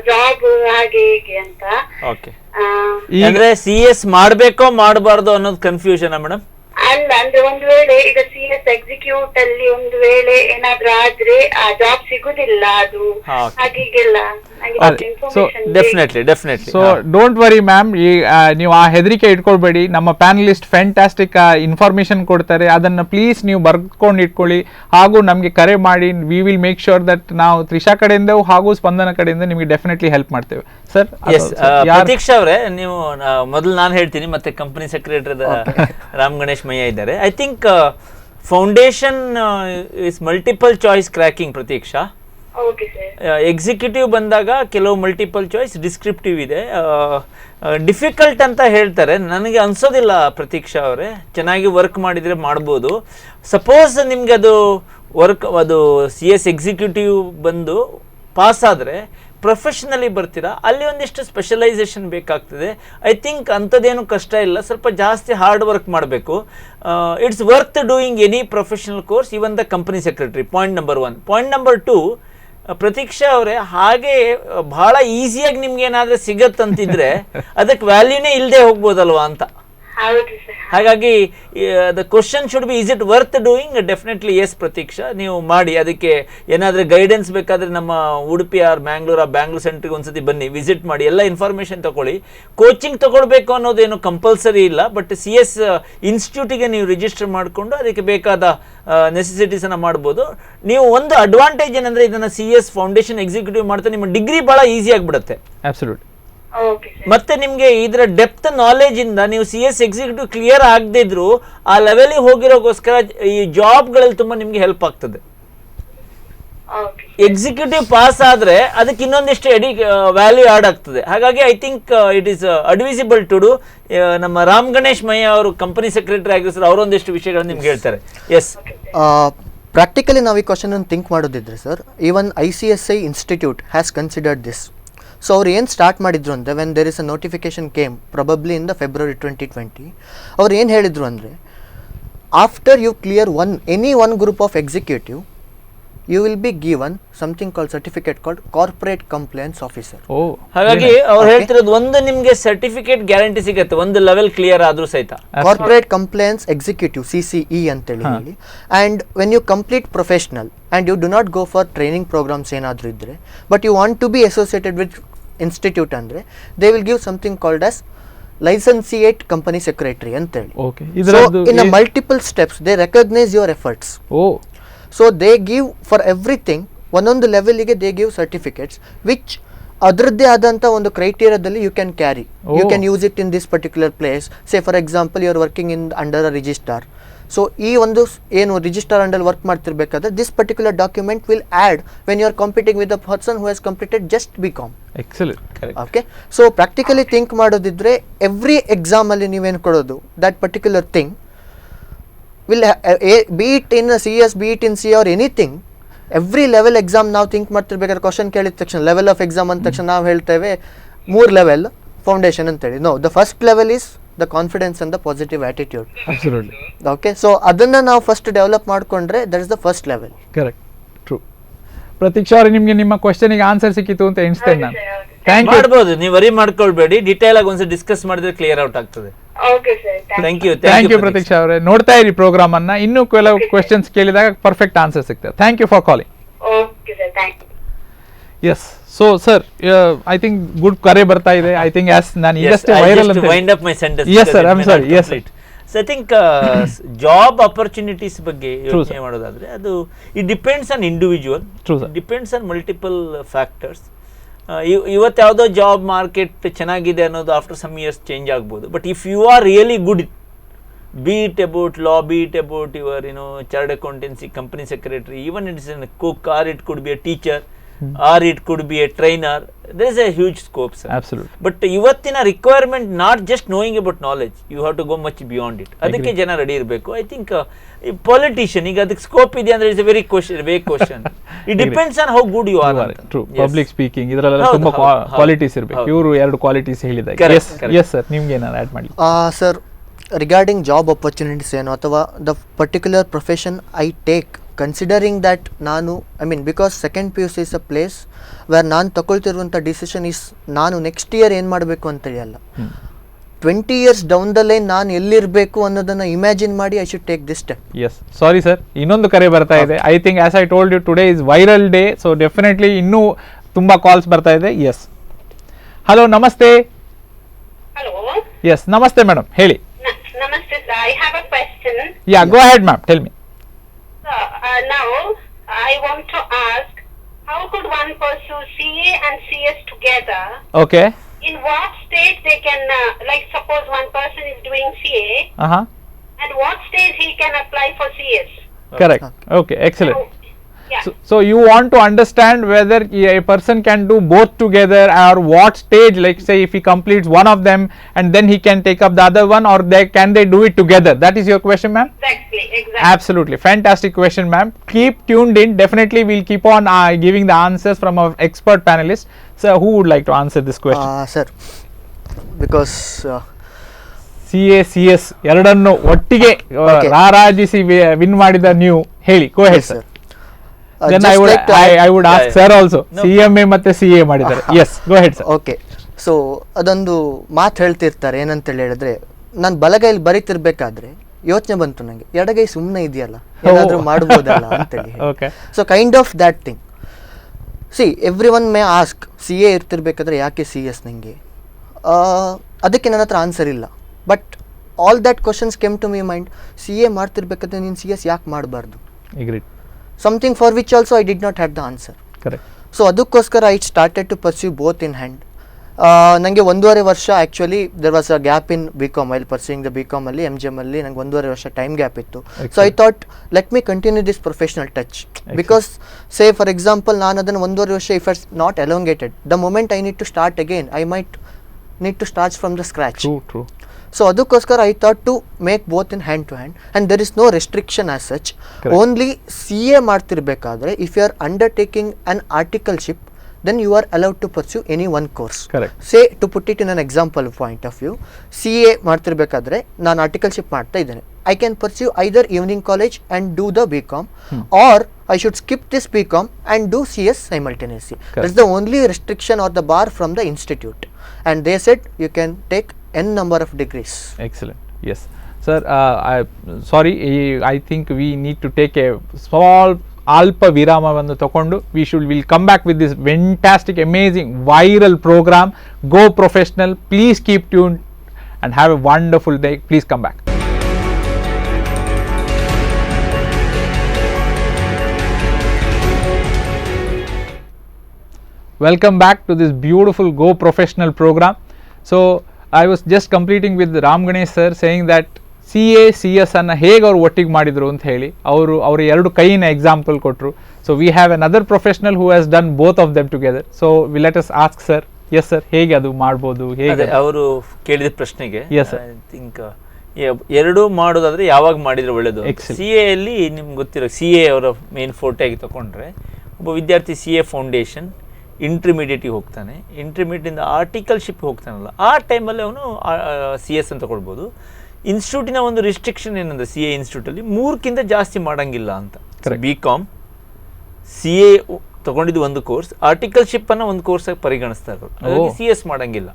ಜಾಬ್ ಹಾಗೆ ಹೀಗೆ ಅಂತ. ಓಕೆ. ಅಂದ್ರೆ CS ಮಾಡ್ಬೇಕೋ ಮಾಡಬಾರ್ದು ಅನ್ನೋದು ಕನ್ಫ್ಯೂಷನ್ ಮೇಡಮ್? ಅಲ್ಲ, ಅಂದ್ರೆ ಒಂದು ವೇಳೆ ಈಗ CS ಎಕ್ಸಿಕ್ಯೂಟ್ ಅಲ್ಲಿ ಒಂದು ವೇಳೆ ಏನಾದ್ರೂ ಆದ್ರೆ ಆ ಜಾಬ್ ಸಿಗುದಿಲ್ಲ, ಅದು ಹಾಗೀಗೆಲ್ಲ definitely. So don't worry ma'am, ನೀವು ಆ ಹೆದರಿಕೆ ಇಟ್ಕೊಳ್ಬೇಡಿ. ನಮ್ಮ ಪ್ಯಾನಲಿಸ್ಟ್ ಫ್ಯಾಂಟಾಸ್ಟಿಕ್ ಇನ್ಫಾರ್ಮೇಶನ್ ಕೊಡ್ತಾರೆ, ಅದನ್ನ ಪ್ಲೀಸ್ ನೀವು ಬರ್ಕೊಂಡು ಇಟ್ಕೊಳ್ಳಿ. ಹಾಗೂ ನಮಗೆ ಕರೆ ಮಾಡಿ, we will make sure that ನಾವು ತ್ರಿಷಾ ಕಡೆಯಿಂದ ಹಾಗೂ ಸ್ಪಂದನ ಕಡೆಯಿಂದ ನಿಮಗೆ ಡೆಫಿನೆಟ್ಲಿ ಹೆಲ್ಪ್ ಮಾಡ್ತೇವೆ ಸರ್. ಪ್ರತೀಕ್ಷಾ ಅವರೇ, ನೀವು ಮೊದಲು ನಾನು ಹೇಳ್ತೀನಿ, ಮತ್ತೆ ಕಂಪನಿ ಸೆಕ್ರೆಟರಿ ರಾಮ್ ಗಣೇಶ್ ಮಯ್ಯ ಇದ್ದಾರೆ. I think foundation is multiple choice cracking. Pratiksha, executive ಬಂದಾಗ ಕೆಲವು ಮಲ್ಟಿಪಲ್ ಚಾಯ್ಸ್, ಡಿಸ್ಕ್ರಿಪ್ಟಿವ್ ಇದೆ, ಡಿಫಿಕಲ್ಟ್ ಅಂತ ಹೇಳ್ತಾರೆ. ನನಗೆ ಅನ್ಸೋದಿಲ್ಲ ಪ್ರತೀಕ್ಷಾ ಅವರೇ, ಚೆನ್ನಾಗಿ ವರ್ಕ್ ಮಾಡಿದರೆ ಮಾಡ್ಬೋದು. ಸಪೋಸ್ ನಿಮಗೆ ಅದು CS ಎಕ್ಸಿಕ್ಯೂಟಿವ್ ಬಂದು ಪಾಸ್ ಆದರೆ ಪ್ರೊಫೆಷನಲಿ ಬರ್ತೀರಾ, ಅಲ್ಲಿ ಒಂದಿಷ್ಟು ಸ್ಪೆಷಲೈಸೇಷನ್ ಬೇಕಾಗ್ತದೆ. ಐ ಥಿಂಕ್ ಅಂಥದ್ದೇನು ಕಷ್ಟ ಇಲ್ಲ, ಸ್ವಲ್ಪ ಜಾಸ್ತಿ ಹಾರ್ಡ್ ವರ್ಕ್ ಮಾಡಬೇಕು. It's worth doing any professional course, even the company secretary. Point number 1. Point number 2, Pratiksha ಅವರೇ, ಹಾಗೆ ಬಹಳ ಈಸಿಯಾಗಿ ನಿಮ್ಗೆ ಏನಾದರೂ ಸಿಗತ್ತಂತಿದ್ರೆ ಅದಕ್ಕೆ ವ್ಯಾಲ್ಯೂನೇ ಇಲ್ಲದೆ ಹೋಗ್ಬೋದಲ್ವಾ ಅಂತ. ಹಾಗಾಗಿ the question should be, is it worth doing? Definitely yes Pratiksha, ನೀವು ಮಾಡಿ. ಅದಕ್ಕೆ ಏನಾದರೂ ಗೈಡೆನ್ಸ್ ಬೇಕಾದರೆ ನಮ್ಮ ಉಡುಪಿ ಬ್ಯಾಂಗ್ಳೂರ್ ಸೆಂಟ್ರಿಗೆ ಒಂದ್ಸತಿ ಬನ್ನಿ, ವಿಸಿಟ್ ಮಾಡಿ, ಎಲ್ಲ ಇನ್ಫಾರ್ಮೇಷನ್ ತಗೊಳ್ಳಿ. ಕೋಚಿಂಗ್ ತಗೊಳ್ಬೇಕು ಅನ್ನೋದೇನು ಕಂಪಲ್ಸರಿ ಇಲ್ಲ, ಬಟ್ CS ಇನ್ಸ್ಟಿಟ್ಯೂಟಿಗೆ ನೀವು ರಿಜಿಸ್ಟರ್ ಮಾಡಿಕೊಂಡು ಅದಕ್ಕೆ ಬೇಕಾದ ನೆಸೆಸಿಟೀಸನ್ನು ಮಾಡ್ಬೋದು. ನೀವು ಒಂದು ಅಡ್ವಾಂಟೇಜ್ ಏನಂದರೆ, ಇದನ್ನು CS ಫೌಂಡೇಶನ್ ಎಕ್ಸಿಕ್ಯೂಟಿವ್ ಮಾಡ್ತಾ ನಿಮ್ಮ ಡಿಗ್ರಿ ಭಾಳ ಈಸಿ ಆಗಿಬಿಡುತ್ತೆ. ಅಬ್ಸಲ್ಯೂಟ್. ಮತ್ತೆ ನಿಮ್ಗೆ ಇದರ ಡೆಪ್ತ್ ನಾಲೆಜ್ ಇಂದ ನೀವು CS ಎಕ್ಸಿಕ್ಯೂಟಿವ್ ಕ್ಲಿಯರ್ ಆಗದೇ ಇದ್ರು ಆ ಲೆವೆಲಿಗೆ ಹೋಗಿರೋಗೋಸ್ಕರ ಈ ಜಾಬ್ಗಳಲ್ಲಿ ತುಂಬಾ ನಿಮ್ಗೆ ಹೆಲ್ಪ್ ಆಗ್ತದೆ. ಎಕ್ಸಿಕ್ಯೂಟಿವ್ ಪಾಸ್ ಆದ್ರೆ ಅದಕ್ಕೆ ಇನ್ನೊಂದಿಷ್ಟು ವ್ಯಾಲ್ಯೂ ಆಡ್ ಆಗ್ತದೆ. ಹಾಗಾಗಿ I think it is advisable to do. ನಮ್ಮ ರಾಮ್ ಗಣೇಶ್ ಮಯ್ಯ ಅವರು ಕಂಪನಿ ಸೆಕ್ರೆಟರಿ ಆಗಿರ್ತಾರೆ, ಅವರೊಂದಿಷ್ಟು ವಿಷಯಗಳನ್ನು ನಿಮ್ಗೆ ಹೇಳ್ತಾರೆ. ಎಸ್, ಪ್ರಾಕ್ಟಿಕಲಿ ನಾವು ಈ ಕ್ವಶನ್ ಅನ್ನು ಥಿಂಕ್ ಮಾಡೋದಿದ್ರೆ sir, even ICSI institute has considered this. So ಅವ್ರು ಏನು ಸ್ಟಾರ್ಟ್ ಮಾಡಿದ್ರು ಅಂದರೆ, when there is a notification came probably in the February 2020, ಅವ್ರು ಏನು ಹೇಳಿದರು ಅಂದರೆ, after you clear any one group of executive, you will be given something called certificate called corporate compliance officer. ಓ ಹಾಗಾಗಿ ಅವ್ರು Okay. ಹೇಳ್ತಿರೋದು ಒಂದು ನಿಮ್ಗೆ ಸರ್ಟಿಫಿಕೇಟ್ ಗ್ಯಾರಂಟಿ ಸಿಗುತ್ತೆ ಒಂದು ಲೆವೆಲ್ ಕ್ಲಿಯರ್ ಆದ್ರೂ ಸಹಿತ. Corporate compliance executive CCE ಅಂತೇಳಿ ಹೇಳಿ. And when you complete professional and you do not go for training programs ಏನಾದರೂ ಇದ್ರೆ but you want to be associated with institute ಅಂದ್ರೆ they will give something called as licentiate company secretary ಅಂತೇಳಿ. ಓಕೆ So ಇದರದ್ದು in a multiple steps they recognize your efforts. Oh So they give for everything ಒಂದೊಂದು ಲೆವೆಲಿಗೆ they give certificates which ಅದರದ್ದೇ ಆದಂಥ ಒಂದು ಕ್ರೈಟೀರಿಯಾದಲ್ಲಿ you can carry, you can use it in this particular place. Say for example you are working in under a registrar. So ಈ ಒಂದು ಏನು ರಿಜಿಸ್ಟಾರ್ ಅಂಡರ್ ವರ್ಕ್ ಮಾಡ್ತಿರ್ಬೇಕಾದ್ರೆ this particular document will add when you are competing with a person who has completed just BCom. Excellent. Correct. Okay, so practically think ಮಾಡೋದಿದ್ರೆ ಎವ್ರಿ ಎಕ್ಸಾಮಲ್ಲಿ ನೀವೇನು ಕೊಡೋದು that particular thing will be it in CS, B it in C or anything. Every level exam ನಾವು ಥಿಂಕ್ ಮಾಡ್ತಿರ್ಬೇಕಾದ್ರೆ ಕ್ವಶನ್ ಕೇಳಿದ ತಕ್ಷಣ ಲೆವೆಲ್ ಆಫ್ ಎಕ್ಸಾಮ್ ಅಂದ ತಕ್ಷಣ ನಾವು ಹೇಳ್ತೇವೆ 3 ಲೆವೆಲ್ ಫೌಂಡೇಶನ್ ಅಂತೇಳಿ. No, the first level is the confidence and the positive attitude. Absolutely okay, so ಅದನ್ನು ನಾವು ಫಸ್ಟ್ ಡೆವಲಪ್ ಮಾಡಿಕೊಂಡ್ರೆ that is the first level. Correct, true. Pratiksha ಅವ್ರೆ, ನಿಮಗೆ ನಿಮ್ಮ ಕ್ವಶನಿಗೆ ಆನ್ಸರ್ ಸಿಕ್ಕಿತು ಅಂತ ಎಣಿಸ್ತೇನೆ ನಾನು. Thank you. ಮಾಡ್ಬೋದು, ನೀವು ವರಿ ಮಾಡ್ಕೊಳ್ಬೇಡಿ, ಡೀಟೇಲ್ ಆಗಿ ಒಂದ್ಸಲ ಡಿಸ್ಕಸ್ ಮಾಡಿದ್ರೆ ಕ್ಲಿಯರ್ ಔಟ್ ಆಗ್ತದೆ. Okay sir, thank you. Thank you Pratiksha ಅವರೇ. ನೋಡ್ತಾ ಇರಿ ಪ್ರೋಗ್ರಾಮ್ ಅನ್ನ, ಇನ್ನೂ ಕೆಲವು ಕ್ವೆಶನ್ಸ್ ಕೇಳಿದಾಗ ಪರ್ಫೆಕ್ಟ್ ಆನ್ಸರ್ ಸಿಗ್ತದೆ. Thank you for calling. Okay sir, thank you. Yes, so sir I think good ಕರೆ ಬರ್ತಾ ಇದೆ. ಐ ಥಿಂಕ್ ಆಸ್ ನಾನು ಈಗಷ್ಟೇ ವೈರಲ್ ಅಂತ wind up my sentence. Yes, sir, I'm sorry. Yes, sir. So I think job opportunities ಬಗ್ಗೆ True, ಯೋಚನೆ ಮಾಡೋದಾದ್ರೆ ಅದು it depends on individual, True, sir. Depends on multiple factors. ಇವತ್ತು ಯಾವುದೋ ಜಾಬ್ ಮಾರ್ಕೆಟ್ ಚೆನ್ನಾಗಿದೆ ಅನ್ನೋದು ಆಫ್ಟರ್ ಸಮ್ ಇಯರ್ಸ್ ಚೇಂಜ್ ಆಗ್ಬೋದು. But if you are really good, be it about law, be it about your chartered accountancy, company secretary, even it is a cook, or it could be a teacher, or it could be a trainer. There is a huge scope, sir. Absolutely. But ಇವತ್ತಿನ requirement not just knowing about knowledge, you have to go much beyond it. ಅದಕ್ಕೆ ಜನ ರೆಡಿ ಇರಬೇಕು. ಐ ಥಿಂಕ್ ಪೊಲಿಟಿಷಿಯನ್ ಈಗ ಅದಕ್ಕೆ ಸ್ಕೋಪ್ ಇದೆ ಅಂದ್ರೆ it's very question. It depends on how good you are. True. Public speaking ಇದರಲ್ಲೆಲ್ಲ ತುಂಬಾ ಕ್ವಾಲಿಟೀಸ್ ಇರಬೇಕು. ಇವರು 2 ಕ್ವಾಲಿಟೀಸ್ ಹೇಳಿದಾಗ. Correct, ಎಸ್ ಸರ್, ನಿಮ್ಗೆ ಏನಾದ್ರು ಆಡ್ ಮಾಡಿ. ಸರ್, ರಿಗಾರ್ಡಿಂಗ್ ಜಾಬ್ ಆಪರ್ಚುನಿಟೀಸ್ ಏನು ಅಥವಾ the particular profession I take considering that ನಾನು because second PUC is a place where ನಾನು ತಗೊಳ್ತಿರುವಂಥ ಡಿಸಿಷನ್ ಈಸ್ ನಾನು ನೆಕ್ಸ್ಟ್ ಇಯರ್ ಏನು ಮಾಡಬೇಕು ಅಂತೇಳಿ ಅಲ್ಲ, 20 years ಡೌನ್ ದ ಲೈನ್ ನಾನು ಎಲ್ಲಿರಬೇಕು ಅನ್ನೋದನ್ನು ಇಮ್ಯಾಜಿನ್ ಮಾಡಿ I should take this step. Yes, sorry sir, ಇನ್ನೊಂದು ಕರೆ ಬರ್ತಾ ಇದೆ. I think as I told you today is viral day, so definitely ಇನ್ನೂ ತುಂಬಾ ಕಾಲ್ಸ್ ಬರ್ತಾ ಇದೆ. ಎಸ್, ಹಲೋ, ನಮಸ್ತೆ. ಹಲೋ, ಎಸ್, ನಮಸ್ತೆ ಮೇಡಮ್, ಹೇಳಿ. ನಮಸ್ತೆ sir, I have a question. Yeah, go ahead ma'am, tell me. Now I want to ask, how could one pursue CA and CS together? Okay. In what stage they can, like suppose one person is doing CA, at what stage he can apply for CS? Correct. Okay, excellent. Yeah. So you want to understand whether a person can do both together, or what stage, like say if he completes one of them and then he can take up the other one, or can they do it together? That is your question, ma'am? Exactly. Absolutely fantastic question, ma'am. Keep tuned in. Definitely we'll keep on giving the answers from our expert panelists. So who would like to answer this question? Sir, because CA CS ಎರಡನ್ನು ಒಟ್ಟಿಗೆ ರಾರಾಜಿಸಿ ವಿನ್ ಮಾಡಿದ ನೀವು, ಹೇಳಿ. Go ahead sir. Then I would ask sir also. CMA ಮತ್ತೆ CA ಮಾಡಿದ್ದಾರೆ. Yes, go ahead sir. Okay, so ಅದೊಂದು ಮಾತು ಹೇಳ್ತಿರ್ತಾರೆ, ಏನಂತೇಳಿ ಹೇಳಿದ್ರೆ, ನಾನು ಬಲಗೈಲಿ ಬರೀತಿರ್ಬೇಕಾದ್ರೆ ಯೋಚನೆ ಬಂತು ನನಗೆ, ಎಡಗೈ ಸುಮ್ಮನೆ ಇದೆಯಲ್ಲ, ಏನಾದರೂ ಮಾಡ್ಬೋದಲ್ಲ ಅಂತೇಳಿ. Okay. So kind of that thing. See everyone may ask, CA ಇರ್ತಿರ್ಬೇಕಾದ್ರೆ ಯಾಕೆ CS ನನಗೆ? ಅದಕ್ಕೆ ನನ್ನ ಹತ್ರ ಆನ್ಸರ್ ಇಲ್ಲ. But all that questions came to my mind. CA ಮಾಡ್ತಿರ್ಬೇಕಾದ್ರೆ ನೀನು CS ಯಾಕೆ ಮಾಡಬಾರ್ದು? Agreed. Something for which also I did not have the answer. Correct. So ಅದಕ್ಕೋಸ್ಕರ I started to pursue both in hand. ನನಗೆ 1.5 ವರ್ಷ actually there was a gap in BCom. While pursuing the BCom ಅಲ್ಲಿ MGM ಅಲ್ಲಿ ನಂಗೆ 1.5 ವರ್ಷ ಟೈಮ್ ಗ್ಯಾಪ್ ಇತ್ತು. So I thought let me continue this professional touch, because say for example ನಾನು ಅದನ್ನು 1.5 ವರ್ಷ if it's not elongated, the moment I need to start again I might need to start from the scratch. True. So ಅದಕ್ಕೋಸ್ಕರ I thought to make both in hand to hand, and there is no restriction as such. Only CA ಮಾಡ್ತಿರ್ಬೇಕಾದ್ರೆ if you are undertaking an articleship, then you are allowed to pursue any one course. Correct. Say, to put it in an example point of view, CA ಮಾಡ್ತಿರ್ಬೇಕಾದ್ರೆ ನಾನು ಆರ್ಟಿಕಲ್ಶಿಪ್ ಮಾಡ್ತಾ ಇದ್ದೇನೆ. I can pursue either evening college and do the BCom, or I should skip this BCom and do CS simultaneously. That's the only restriction or the bar from the institute. And they said you can take n number of degrees. Excellent. Yes. Sir, I think we need to take a small ಅಲ್ಪ ವಿರಾಮವನ್ನು ತಗೊಂಡು will come back with this fantastic amazing viral program go professional. Please keep tune and have a wonderful day. Please come back. Welcome back to this beautiful Go Professional program. So I was just completing with Ram Ganesh sir saying that CA CS ಅನ್ನು ಹೇಗೆ ಅವ್ರು ಒಟ್ಟಿಗೆ ಮಾಡಿದರು ಅಂತ ಹೇಳಿ ಅವರು ಎರಡು ಕೈಯಿನ ಎಕ್ಸಾಂಪಲ್ ಕೊಟ್ಟರು. So we have another professional who has done both of them together. So we let us ask sir. Yes sir, ಹೇಗೆ ಅದು ಮಾಡ್ಬೋದು? ಹೇಗೆ ಅವರು ಕೇಳಿದ ಪ್ರಶ್ನೆಗೆ Yes, sir. ಐ ಥಿಂಕ್ ಎರಡೂ ಮಾಡೋದಾದ್ರೆ ಯಾವಾಗ ಮಾಡಿದ್ರೆ ಒಳ್ಳೇದು. CA ಅಲ್ಲಿ ನಿಮ್ಗೆ ಗೊತ್ತಿರೋ CA ಅವರ ಮೇನ್ ಫೋರ್ಟೆ ಆಗಿ ತಗೊಂಡ್ರೆ ಒಬ್ಬ ವಿದ್ಯಾರ್ಥಿ CA ಫೌಂಡೇಶನ್ ಇಂಟರ್ಮೀಡಿಯೇಟಿಗೆ ಹೋಗ್ತಾನೆ, ಇಂಟರ್ಮೀಡಿಯೇಟಿಂದ ಆರ್ಟಿಕಲ್ಶಿಪ್ ಹೋಗ್ತಾನಲ್ಲ, ಆ ಟೈಮಲ್ಲಿ ಅವನು CS ಅಂತ ತಗೊಳ್ಬೋದು. ಇನ್ಸ್ಟಿಟ್ಯೂಟಿನ ಒಂದು ರಿಸ್ಟ್ರಿಕ್ಷನ್ ಏನಂದ್ರೆ CA ಇನ್ಸ್ಟಿಟ್ಯೂಟಲ್ಲಿ 3ಕ್ಕಿಂತ ಜಾಸ್ತಿ ಮಾಡೋಂಗಿಲ್ಲ ಅಂತ. BCom CA ತಗೊಂಡಿದ್ದು ಒಂದು ಕೋರ್ಸ್, ಆರ್ಟಿಕಲ್ಶಿಪ್ ಅನ್ನ ಒಂದು ಕೋರ್ಸ್ ಆಗಿ ಪರಿಗಣಿಸ್ತಾರೆ, ಹಾಗಾಗಿ CS ಮಾಡಂಗಿಲ್ಲ.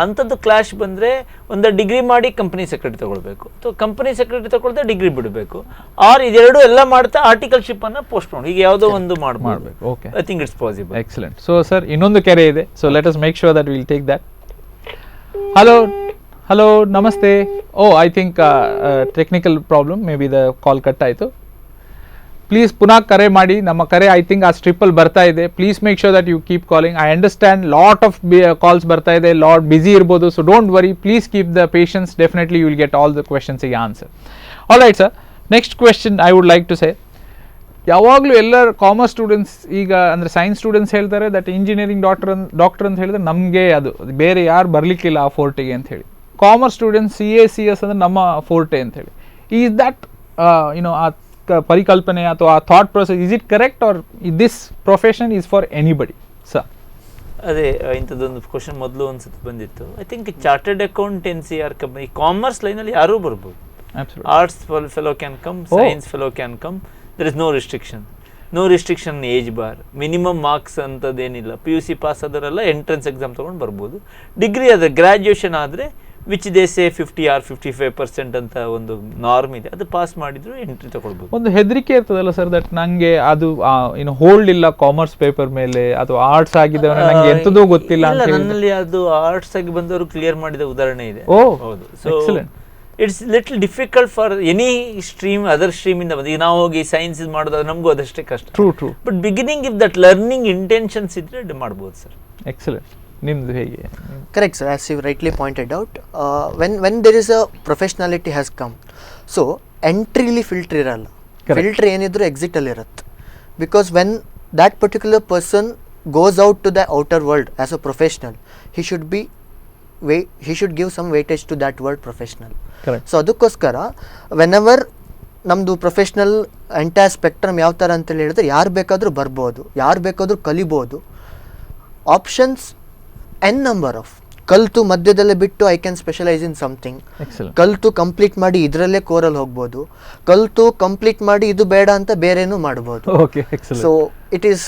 ಅಂಥದ್ದು ಕ್ಲಾಶ್ ಬಂದ್ರೆ ಒಂದು ಡಿಗ್ರಿ ಮಾಡಿ ಕಂಪನಿ ಸೆಕ್ರೆಟರಿ ತಗೊಳ್ಬೇಕು, ಅಥವಾ ಕಂಪನಿ ಸೆಕ್ರೆಟರಿ ತಗೊಳ್ತಾ ಡಿಗ್ರಿ ಬಿಡಬೇಕು, ಆರ್ ಇದೆರಡು ಎಲ್ಲ ಮಾಡ್ತಾ ಆರ್ಟಿಕಲ್ಶಿಪ್ ಅನ್ನ ಪೋಸ್ಟ್ ಮಾಡಿ ಈಗ ಯಾವುದೋ ಒಂದು ಮಾಡಬೇಕು. Okay, I think it's possible. Excellent. So sir, ಇನ್ನೊಂದು ಕೆರೆ ಇದೆ. So let us make sure that will take that. Hello ನಮಸ್ತೆ. I think technical problem, may be the call cut ಆಯಿತು. ಪ್ಲೀಸ್ ಪುನಃ ಕರೆ ಮಾಡಿ. ನಮ್ಮ ಕರೆ ಐ ಥಿಂಕ್ ಆ ಸ್ಟ್ರಿಪ್ಪಲ್ಲಿ ಬರ್ತಾ ಇದೆ. Please make sure that you keep calling. I understand lot of calls ಬರ್ತಾ ಇದೆ, ಬ್ಯುಸಿ ಇರ್ಬೋದು. So don't worry, please keep the patience. Definitely you will get all the ಕ್ವೆಶನ್ಸಿಗೆ answer. All right sir, next question I would like to say, ಯಾವಾಗಲೂ ಎಲ್ಲರ ಕಾಮರ್ಸ್ ಸ್ಟೂಡೆಂಟ್ಸ್ ಈಗ ಅಂದರೆ ಸೈನ್ಸ್ ಸ್ಟೂಡೆಂಟ್ಸ್ ಹೇಳ್ತಾರೆ ದಟ್ ಇಂಜಿನಿಯರಿಂಗ್ ಡಾಕ್ಟರ್ ಅಂತ ಹೇಳಿದ್ರೆ ನಮಗೆ ಅದು ಬೇರೆ ಯಾರು ಬರಲಿಕ್ಕಿಲ್ಲ ಆ ಫೋರ್ಟಿಗೆ ಅಂತ ಹೇಳಿ. ಕಾಮರ್ಸ್ ಸ್ಟೂಡೆಂಟ್ಸ್ CA CS ಅಂದರೆ ನಮ್ಮ ಫೋರ್ಟೆ ಅಂತ ಹೇಳಿ. ಈಸ್ ದಟ್ ಆ ಪರಿಕಲ್ಪನೆ ಅಥವಾ ಆ thought process, is it correct or this profession is for anybody sir? ಅದೇ ಇಂಥದ್ದೊಂದು ಕ್ವಶನ್ ಮೊದಲು ಒಂದ್ಸತಿ ಬಂದಿತ್ತು. I think chartered accountancy or company commerce ಲೈನಲ್ಲಿ ಯಾರೂ ಬರ್ಬೋದು. Arts fellow can come, science fellow can come. There is no restriction age bar, minimum marks ಅಂತದೇನಿಲ್ಲ. PUC ಪಾಸ್ ಆದರೆಲ್ಲ ಎಂಟ್ರೆನ್ಸ್ ಎಕ್ಸಾಮ್ ತೊಗೊಂಡು ಬರ್ಬೋದು. ಡಿಗ್ರಿ ಆದರೆ ಗ್ರ್ಯಾಜುಯೇಷನ್ ಆದರೆ ವಿಚ್ ದೇ ಸೇ 50 or 55% ಅಂತ ಒಂದು ನಾರ್ಮ್ ಇದೆ, ಅದು ಪಾಸ್ ಮಾಡಿದ್ರು ಎಂಟ್ರಿ ತಗೊಳ್ಬೋದು. ಒಂದು ಹೆದರಿಕೆ ಇರ್ತದಲ್ಲ ಸರ್ ದಟ್ ನಂಗೆ ಅದು ಹೋಲ್ಡ್ ಇಲ್ಲ ಕಾಮರ್ಸ್ ಪೇಪರ್ ಮೇಲೆ, ಅಥವಾ ಆರ್ಟ್ಸ್ ಆಗಿದೆ ನಂಗೆ ಎಂತದೂ ಗೊತ್ತಿಲ್ಲ ಅಂತ. ನನ್ನಲ್ಲಿ ಅದು ಆರ್ಟ್ಸ್ ಆಗಿ ಬಂದವರು ಕ್ಲಿಯರ್ ಮಾಡಿದ ಉದಾಹರಣೆ ಇದೆ. ಹೌದು. So it's little difficult for any stream, other stream ಇಂದ ಬಂದು ಈಗ ನಾವು ಹೋಗಿ ಸೈನ್ಸ್ ಮಾಡೋದು ನಮಗೂ ಅದಷ್ಟೇ ಕಷ್ಟ. True. But beginning if that learning intentions ಇದ್ರೆ ಮಾಡ್ಬೋದು ಸರ್. ಎಕ್ಸಲೆಂಟ್. ನಿಮ್ದು ಹೇಗೆ? Correct sir, as you rightly pointed out, when there is a professionality has come, so entry filter ಇರಲ್ಲ, filter ಏನಿದ್ರು exit ಅಲ್ಲಿ ಇರುತ್ತೆ. Because when that particular person goes out to the outer world as a professional, he should give some weightage to that word professional. Correct. So ಅದಕ್ಕೋಸ್ಕರ whenever ನಮ್ಮದು ಪ್ರೊಫೆಷ್ನಲ್ ಎಂಟೈರ್ ಸ್ಪೆಕ್ಟ್ರಮ್ ಯಾವ ಥರ ಅಂತೇಳಿ ಹೇಳಿದ್ರೆ ಯಾರು ಬೇಕಾದರೂ ಬರ್ಬೋದು, ಯಾರು ಬೇಕಾದರೂ ಕಲಿಬೋದು. Options N number of. ಕಲಿತು ಮಧ್ಯದಲ್ಲೇ ಬಿಟ್ಟು I can specialise in something, ಕಲಿತು ಕಂಪ್ಲೀಟ್ ಮಾಡಿ ಇದರಲ್ಲೇ ಕೋರಲ್ಲಿ ಹೋಗ್ಬೋದು, ಕಲಿತು ಕಂಪ್ಲೀಟ್ ಮಾಡಿ ಇದು ಬೇಡ ಅಂತ ಬೇರೆನೂ ಮಾಡ್ಬೋದು. So it is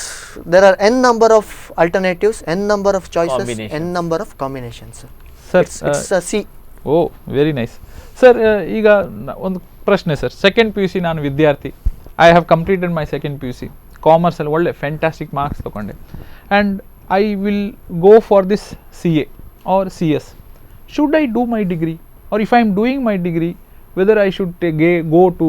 there are n number of alternatives, n number of choices, n number of combinations. See. Oh, very nice sir. ಈಗ ಒಂದು ಪ್ರಶ್ನೆ ಸರ್. ಸೆಕೆಂಡ್ PUC ನಾನು ವಿದ್ಯಾರ್ಥಿ, I have completed my second PUC ಕಾಮರ್ಸಲ್ಲಿ ಒಳ್ಳೆ ಫ್ಯಾಂಟಾಸ್ಟಿಕ್ ಮಾರ್ಕ್ಸ್ ತೊಗೊಂಡೆ, and I will go for this CA or CS. Should I do my degree, or if I am doing my degree, whether I should go to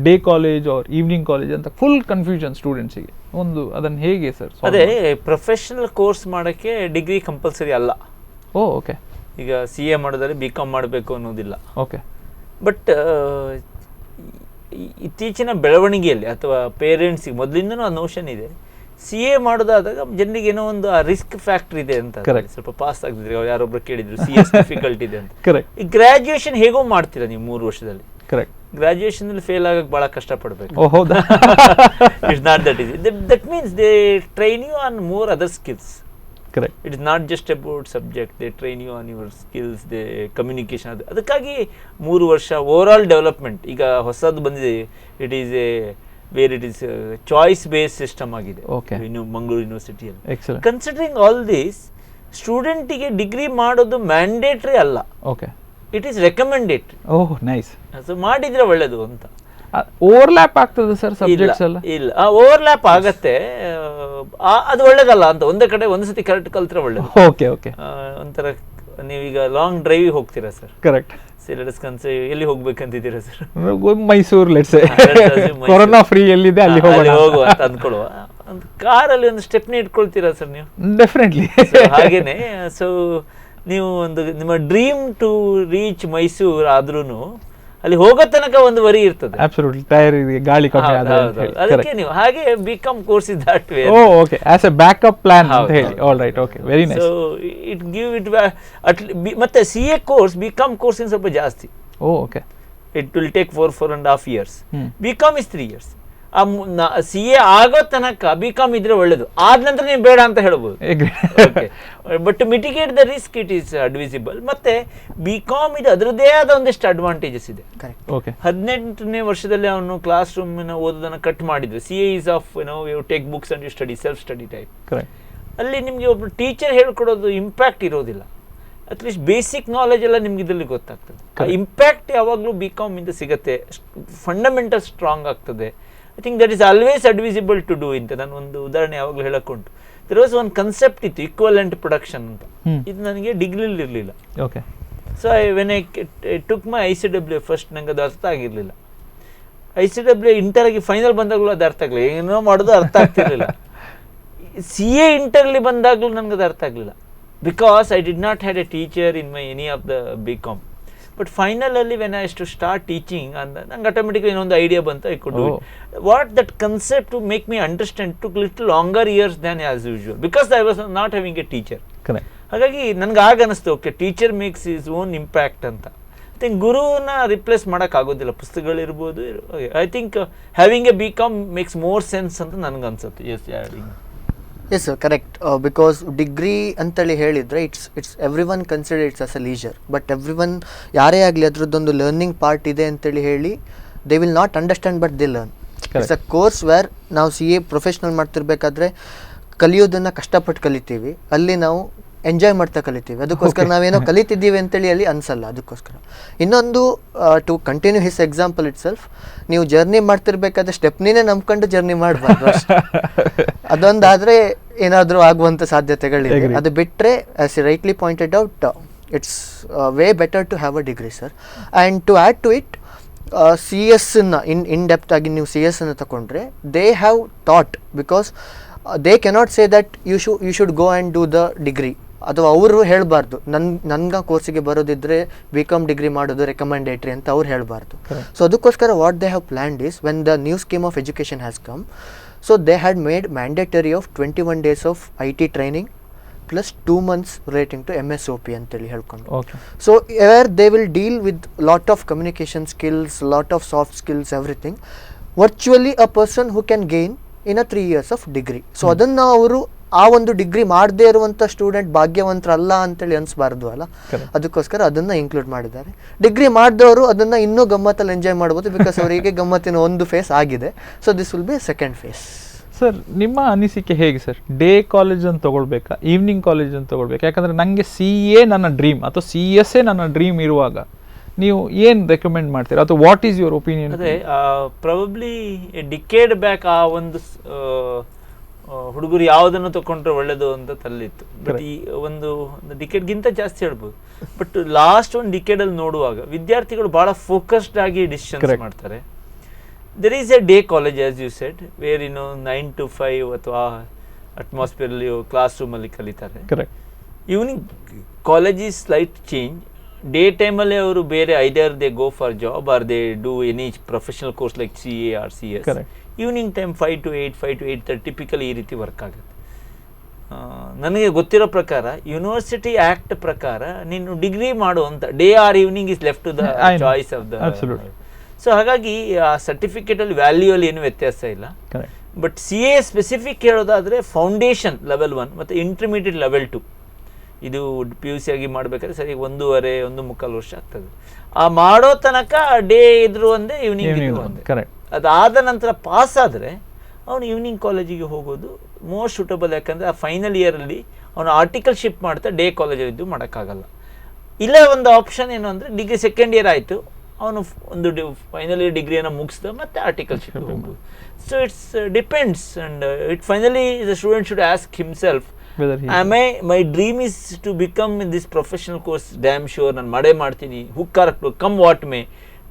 day college or evening college ಅಂತ ಫುಲ್ ಕನ್ಫ್ಯೂಷನ್ ಸ್ಟೂಡೆಂಟ್ಸಿಗೆ. ಒಂದು ಅದನ್ನು ಹೇಗೆ ಸರ್? ಅದೇ ಪ್ರೊಫೆಷನಲ್ ಕೋರ್ಸ್ ಮಾಡೋಕ್ಕೆ ಡಿಗ್ರಿ ಕಂಪಲ್ಸರಿ ಅಲ್ಲ. ಓಕೆ. ಈಗ CA ಮಾಡೋದಾದ್ರೆ BCom ಮಾಡಬೇಕು ಅನ್ನೋದಿಲ್ಲ. ಓಕೆ. ಬಟ್ ಇತ್ತೀಚಿನ ಬೆಳವಣಿಗೆಯಲ್ಲಿ ಅಥವಾ ಪೇರೆಂಟ್ಸಿಗೆ ಮೊದಲಿಂದನೂ ಆ ನೋಷನ್ ಇದೆ, CA ಮಾಡೋದಾದಾಗ ಜನರಿಗೆ ಏನೋ ಒಂದು ಆ ರಿಸ್ಕ್ ಫ್ಯಾಕ್ಟರ್ ಇದೆ ಅಂತ. ಸ್ವಲ್ಪ ಪಾಸ್ ಆಗ್ತಿದ್ರೆ ಯಾರೊಬ್ರು ಕೇಳಿದ್ರು CS ಡಿಫಿಕಲ್ಟ್ ಇದೆ ಅಂತ. ಕರೆಕ್ಟ್. ಈ ಗ್ರಾಜುಯೇಷನ್ ಹೇಗೋ ಮಾಡ್ತೀರಾ ನೀವು 3 ವರ್ಷದಲ್ಲಿ. ಕರೆಕ್ಟ್. ಗ್ರಾಜುಯೇಷನಲ್ಲಿ ಫೇಲ್ ಆಗಕ್ಕೆ ಭಾಳ ಕಷ್ಟಪಡಬೇಕು. ಓ ಹೌದಾ? It's not that is that means they train you on more other skills. Correct. It is not just about subject, they train you on your skills, they communication. ಅದಕ್ಕಾಗಿ 3 ವರ್ಷ ಓವರ್ ಆಲ್ ಡೆವಲಪ್ಮೆಂಟ್. ಈಗ ಹೊಸದು ಬಂದಿದೆ, it is where it is choice base system ಆಗಿದೆ ಇನ್ನು ಮಂಗಳೂರು ಯೂನಿವರ್ಸಿಟಿಯಲ್ಲಿ. ಎಕ್ಸಲೆಂಟ್. ಕನ್ಸಿಡರಿಂಗ್ ಆಲ್ ದಿಸ್, ಸ್ಟೂಡೆಂಟಿಗೆ ಡಿಗ್ರಿ ಮಾಡೋದು ಮ್ಯಾಂಡೇಟ್ರಿ ಅಲ್ಲ, okay, it is recommendatory. Oh nice. So ಮಾಡಿದ್ರೆ ಒಳ್ಳೇದು ಅಂತ. ಓವರ್ಲ್ಯಾಪ್ ಆಗ್ತದೆ ಸರ್ ಸಬ್ಜೆಕ್ಟ್ಸ್ ಎಲ್ಲ? ಇಲ್ಲ, ಓವರ್ಲ್ಯಾಪ್ ಆಗತ್ತೆ, ಅದು ಒಳ್ಳೇದಲ್ಲ ಅಂತ. ಒಂದೇ ಕಡೆ ಒಂದು ಸತಿ ಕರೆಕ್ಟ್ ಕಲ್ತ್ರೆ ಒಳ್ಳೇದು. Okay okay. ಒಂಥರ ನೀವೀಗ ಲಾಂಗ್ ಡ್ರೈವಿಗೆ ಹೋಗ್ತೀರಾ ಸರ್? ಕರೆಕ್ಟ್. ಎಲ್ಲಿ ಹೋಗ್ಬೇಕಂತಿದ್ದೀರಾ sir? Mysuru, let's say corona free ಎಲ್ಲಿದೆ ಅಲ್ಲಿ ಹೋಗುವ ಅಂತ ಅಂದ್ಕೊಳ್ಳುವ. ಒಂದು ಕಾರಲ್ಲಿ ಒಂದು ಸ್ಟೆಪ್ನಿ ಇಟ್ಕೊಳ್ತೀರಾ ಸರ್ ನೀವು? ಡೆಫಿನೆಟ್ಲಿ. ಹಾಗೇನೆ. ಸೊ ನೀವು ಒಂದು ನಿಮ್ಮ ಡ್ರೀಮ್ ಟು ರೀಚ್ ಮೈಸೂರು ಆದ್ರೂ ಅಲ್ಲಿ ಹೋಗೋ ತನಕ ಒಂದು ವರಿ ಇರ್ತದೆ. ಅಬ್ಸಲ್ಯೂಟ್ಲಿ. ಟೈರ್ ಗಾಳಿ ಕಮ್ಮಿ ಆದ್ರೆ ಅದಕ್ಕೆ ನೀವು ಹಾಗೆ BCom course is that way. Oh okay, as a backup plan ಅಂತ ಹೇಳಿ. All right, okay, very nice. So it give it ಮತ್ತೆ CA course BCom course in ಸ್ವಲ್ಪ ಜಾಸ್ತಿ. Oh okay. It will take 4.5 years. BCom is 3 years. CA ಆಗೋ ತನಕ ಬಿಕಾಮ್ ಇದ್ರೆ ಒಳ್ಳೇದು, ಆದ ನಂತರ ನೀವು ಬೇಡ ಅಂತ ಹೇಳ್ಬೋದು. But mitigate the risk it is advisable. ಮತ್ತೆ ಬಿಕಾಮ್ ಇದು ಅದರದೇ ಆದ ಒಂದಿಷ್ಟು ಅಡ್ವಾಂಟೇಜಸ್ ಇದೆ. 18ನೇ ವರ್ಷದಲ್ಲಿ ಅವನು ಕ್ಲಾಸ್ ರೂಮಿನ ಓದೋದನ್ನು ಕಟ್ ಮಾಡಿದ್ರು. CA is of you take books and you study, self study type. ಅಲ್ಲಿ ನಿಮಗೆ ಒಬ್ರು ಟೀಚರ್ ಹೇಳ್ಕೊಡೋದು ಇಂಪ್ಯಾಕ್ಟ್ ಇರೋದಿಲ್ಲ. ಅಟ್ಲೀಸ್ಟ್ ಬೇಸಿಕ್ ನಾಲೆಜ್ ಎಲ್ಲ ನಿಮ್ಗೆ ಇದರಲ್ಲಿ ಗೊತ್ತಾಗ್ತದೆ. ಆ ಇಂಪ್ಯಾಕ್ಟ್ ಯಾವಾಗಲೂ ಬಿಕಾಮ್ ಇಂದ ಸಿಗುತ್ತೆ. ಫಂಡಮೆಂಟಲ್ ಸ್ಟ್ರಾಂಗ್ ಆಗ್ತದೆ. I think that is always advisable to do ಅಂತ. ನಾನು ಒಂದು ಉದಾಹರಣೆ ಯಾವಾಗಲೂ ಹೇಳಕ್ಕುಂಟು. ದರ್ ವಾಸ್ ಒನ್ ಕನ್ಸೆಪ್ಟ್ ಇತ್ತು, ಈಕ್ವಲೆಂಟ್ ಪ್ರೊಡಕ್ಷನ್ ಅಂತ. ಇದು ನನಗೆ ಡಿಗ್ರಿಲಿ ಇರಲಿಲ್ಲ. Okay. So when I took my ICWA first, ನಂಗೆ ಅದು ಅರ್ಥ ಆಗಿರಲಿಲ್ಲ. ICWA ಇಂಟರಾಗಿ ಫೈನಲ್ ಬಂದಾಗಲೂ ಅದು ಅರ್ಥ ಆಗಲಿಲ್ಲ, ಏನೋ ಮಾಡೋದು ಅರ್ಥ ಆಗ್ತಿರ್ಲಿಲ್ಲ. CA ಇಂಟರ್ಲಿ ಬಂದಾಗಲೂ ನನಗೆ ಅದು ಅರ್ಥ ಆಗಲಿಲ್ಲ, because I did not had a teacher in my any of the BCom. But ಫೈನಲಲ್ಲಿ when I to start teaching ಅಂತ ನಂಗೆ ಆಟೋಮೆಟಿಕ್ಲಿ ಇನ್ನೊಂದು ಐಡಿಯಾ ಬಂತು. I could do it. What that concept to make me understand took little longer years than as usual, because I was not having a teacher. ಹಾಗಾಗಿ ನನಗೆ ಆಗ ಅನಿಸ್ತು, okay, teacher makes his own impact ಅಂತ. ಐ ಥಿಂಕ್ ಗುರುವನ್ನ ರಿಪ್ಲೇಸ್ ಮಾಡೋಕ್ಕಾಗೋದಿಲ್ಲ, ಪುಸ್ತಕಗಳಿರ್ಬೋದು. I think having a BCom makes more sense ಅಂತ ನನಗೆ ಅನ್ಸುತ್ತೆ. Yes sir, correct. Because degree ಅಂತೇಳಿ ಹೇಳಿದರೆ it's every one consider it's as a leisure. But every one ಯಾರೇ ಆಗಲಿ ಅದರದ್ದೊಂದು ಲರ್ನಿಂಗ್ ಪಾರ್ಟ್ ಇದೆ ಅಂತೇಳಿ ಹೇಳಿ they will not understand but they learn. It's a course where ನಾವು CA ಪ್ರೊಫೆಷ್ನಲ್ ಮಾಡ್ತಿರ್ಬೇಕಾದ್ರೆ ಕಲಿಯೋದನ್ನು ಕಷ್ಟಪಟ್ಟು ಕಲಿತೀವಿ, ಅಲ್ಲಿ ನಾವು ಎಂಜಾಯ್ ಮಾಡ್ತಾ ಕಲಿತೀವಿ. ಅದಕ್ಕೋಸ್ಕರ ನಾವೇನೋ ಕಲಿತಿದ್ದೀವಿ ಅಂತೇಳಿ ಅಲ್ಲಿ ಅನ್ಸಲ್ಲ. ಅದಕ್ಕೋಸ್ಕರ ಇನ್ನೊಂದು to continue his example itself, ನೀವು ಜರ್ನಿ ಮಾಡ್ತಿರ್ಬೇಕಾದ್ರೆ ಸ್ಟೆಪ್ನಿನೇ ನಂಬ್ಕೊಂಡು ಜರ್ನಿ ಮಾಡಬಾರ್ದು. ಅದೊಂದಾದರೆ ಏನಾದರೂ ಆಗುವಂಥ ಸಾಧ್ಯತೆಗಳಿದೆ. ಅದು ಬಿಟ್ಟರೆ as you rightly pointed out, it's way better to have a degree sir. And to add to it, CS-ನ ಇನ್ ಡೆಪ್ತ್ ಆಗಿ ನೀವು CS-ನ ತಗೊಂಡ್ರೆ they have thought, because they cannot say that you should go and do the degree. ಅಥವಾ ಅವರು ಹೇಳಬಾರ್ದು ನನ್ಗೆ ಕೋರ್ಸಿಗೆ ಬರೋದಿದ್ರೆ ಬಿಕಾಮ್ ಡಿಗ್ರಿ ಮಾಡೋದು ರೆಕಮೆಂಡೇಟ್ರಿ ಅಂತ ಅವ್ರು ಹೇಳಬಾರ್ದು. ಸೊ ಅದಕ್ಕೋಸ್ಕರ what they have planned is, when the new scheme of education has come, so they had made mandatory of 21 days of IT training plus 2 months rating to MSOP ಅಂತೇಳಿ ಹೇಳ್ಕೊಂಡು. So where they will deal with lot of communication skills, lot of soft skills, everything virtually a person who can gain in a 3 years of degree. So ಅದನ್ನು ಅವರು ಆ ಒಂದು ಡಿಗ್ರಿ ಮಾಡದೇ ಇರುವಂಥ ಸ್ಟೂಡೆಂಟ್ ಭಾಗ್ಯವಂತರಲ್ಲ ಅಂತೇಳಿ ಅನಿಸ್ಬಾರ್ದು ಅಲ್ಲ, ಅದಕ್ಕೋಸ್ಕರ ಅದನ್ನು ಇನ್ಕ್ಲೂಡ್ ಮಾಡಿದ್ದಾರೆ. ಡಿಗ್ರಿ ಮಾಡಿದವರು ಅದನ್ನು ಇನ್ನೂ ಗಮ್ಮತ್ತಲ್ಲಿ ಎಂಜಾಯ್ ಮಾಡ್ಬೋದು, ಬಿಕಾಸ್ ಅವರಿಗೆ ಗಮ್ಮತ್ತಿನ ಒಂದು ಫೇಸ್ ಆಗಿದೆ. So this will be second phase. Sir, ನಿಮ್ಮ ಅನಿಸಿಕೆ ಹೇಗೆ ಸರ್? ಡೇ ಕಾಲೇಜನ್ನು ತೊಗೊಳ್ಬೇಕಾ, ಈವ್ನಿಂಗ್ ಕಾಲೇಜನ್ನು ತೊಗೊಳ್ಬೇಕಾ? ಯಾಕಂದರೆ ನನಗೆ CA ನನ್ನ ಡ್ರೀಮ್ ಅಥವಾ CS ನನ್ನ ಡ್ರೀಮ್ ಇರುವಾಗ ನೀವು ಏನು ರೆಕಮೆಂಡ್ ಮಾಡ್ತೀರಾ, ಅಥವಾ ವಾಟ್ ಈಸ್ ಯುವರ್ ಒಪಿನಿಯನ್? ಅದೇ ಪ್ರಾಬಬ್ಲಿ ಡಿಕೇಡ್ ಬ್ಯಾಕ್ ಆ ಒಂದು ಹುಡುಗರು ಯಾವುದನ್ನು ತಗೊಂಡ್ರೆ ಒಳ್ಳೇದು ಅಂತ ತಲ್ಲಿತ್ತು. ಬಟ್ ಈ ಒಂದು ಡಿಕೇಡ್ಗಿಂತ ಜಾಸ್ತಿ ಹೇಳ್ಬೋದು. ಬಟ್ ಲಾಸ್ಟ್ ಒಂದು ಡಿಕೇಡಲ್ಲಿ ನೋಡುವಾಗ ವಿದ್ಯಾರ್ಥಿಗಳು ಭಾಳ ಫೋಕಸ್ಡ್ ಆಗಿ ಡಿಸಿಷನ್ಸ್ ಮಾಡ್ತಾರೆ. There is a day college as you said, where 9 to 5 ಅಥವಾ ಅಟ್ಮಾಸ್ಫಿಯರ್ಲಿ ಕ್ಲಾಸ್ ರೂಮಲ್ಲಿ ಕಲಿತಾರೆ. Evening college is slight change. Day ಟೈಮಲ್ಲಿ ಅವರು ಬೇರೆ either they go for job or they do any professional course like CA or CS. Evening time 5 to 8, 5 to 8:30 typically ಈ ರೀತಿ ವರ್ಕ್ ಆಗುತ್ತೆ. ನನಗೆ ಗೊತ್ತಿರೋ ಪ್ರಕಾರ ಯೂನಿವರ್ಸಿಟಿ ಆ್ಯಕ್ಟ್ ಪ್ರಕಾರ ನೀನು ಡಿಗ್ರಿ ಮಾಡು ಅಂತ day or evening is left to the choice of the. So ಹಾಗಾಗಿ ಆ ಸರ್ಟಿಫಿಕೇಟಲ್ಲಿ ವ್ಯಾಲ್ಯೂಯಲ್ಲಿ ಏನು ವ್ಯತ್ಯಾಸ ಇಲ್ಲ. Correct. But C A specific ಹೇಳೋದಾದರೆ ಫೌಂಡೇಶನ್ ಲೆವೆಲ್ 1 ಮತ್ತು ಇಂಟರ್ಮೀಡಿಯೇಟ್ ಲೆವೆಲ್ 2 ಇದು ಪಿ ಯು ಸಿ ಆಗಿ ಮಾಡಬೇಕಾದ್ರೆ ಸರಿ 1.5 ವರ್ಷ ಆಗ್ತದೆ. ಆ ಮಾಡೋ ತನಕ ಡೇ ಇದ್ರು ಒಂದೇ, ಈವ್ನಿಂಗ್ ಇದ್ರು ಒಂದೇ. ಕರೆಕ್ಟ್. ಅದಾದ ನಂತರ ಪಾಸ್ ಆದರೆ ಅವನು ಈವ್ನಿಂಗ್ ಕಾಲೇಜಿಗೆ ಹೋಗೋದು ಮೋಸ್ಟ್ ಸೂಟಬಲ್. ಯಾಕಂದರೆ ಆ ಫೈನಲ್ ಇಯರಲ್ಲಿ ಅವನು ಆರ್ಟಿಕಲ್ಶಿಪ್ ಮಾಡ್ತಾ ಡೇ ಕಾಲೇಜಲ್ಲಿದ್ದು ಮಾಡೋಕ್ಕಾಗಲ್ಲ. ಇಲ್ಲ ಒಂದು ಆಪ್ಷನ್ ಏನು ಅಂದರೆ ಡಿಗ್ರಿ ಸೆಕೆಂಡ್ ಇಯರ್ ಆಯಿತು, ಅವನು ಒಂದು ಫೈನಲ್ ಇಯರ್ ಡಿಗ್ರಿಯನ್ನು ಮುಗಿಸ್ದ ಮತ್ತೆ ಆರ್ಟಿಕಲ್ಶಿಪ್ ಹೋಗ್ಬೋದು. So it's depends and it finally the student should ask himself, my dream is to become in this professional course, damn sure ನಾನು ಮಾಡ್ತೀನಿ, ಹುಕ್ಕಾರ್ come what may.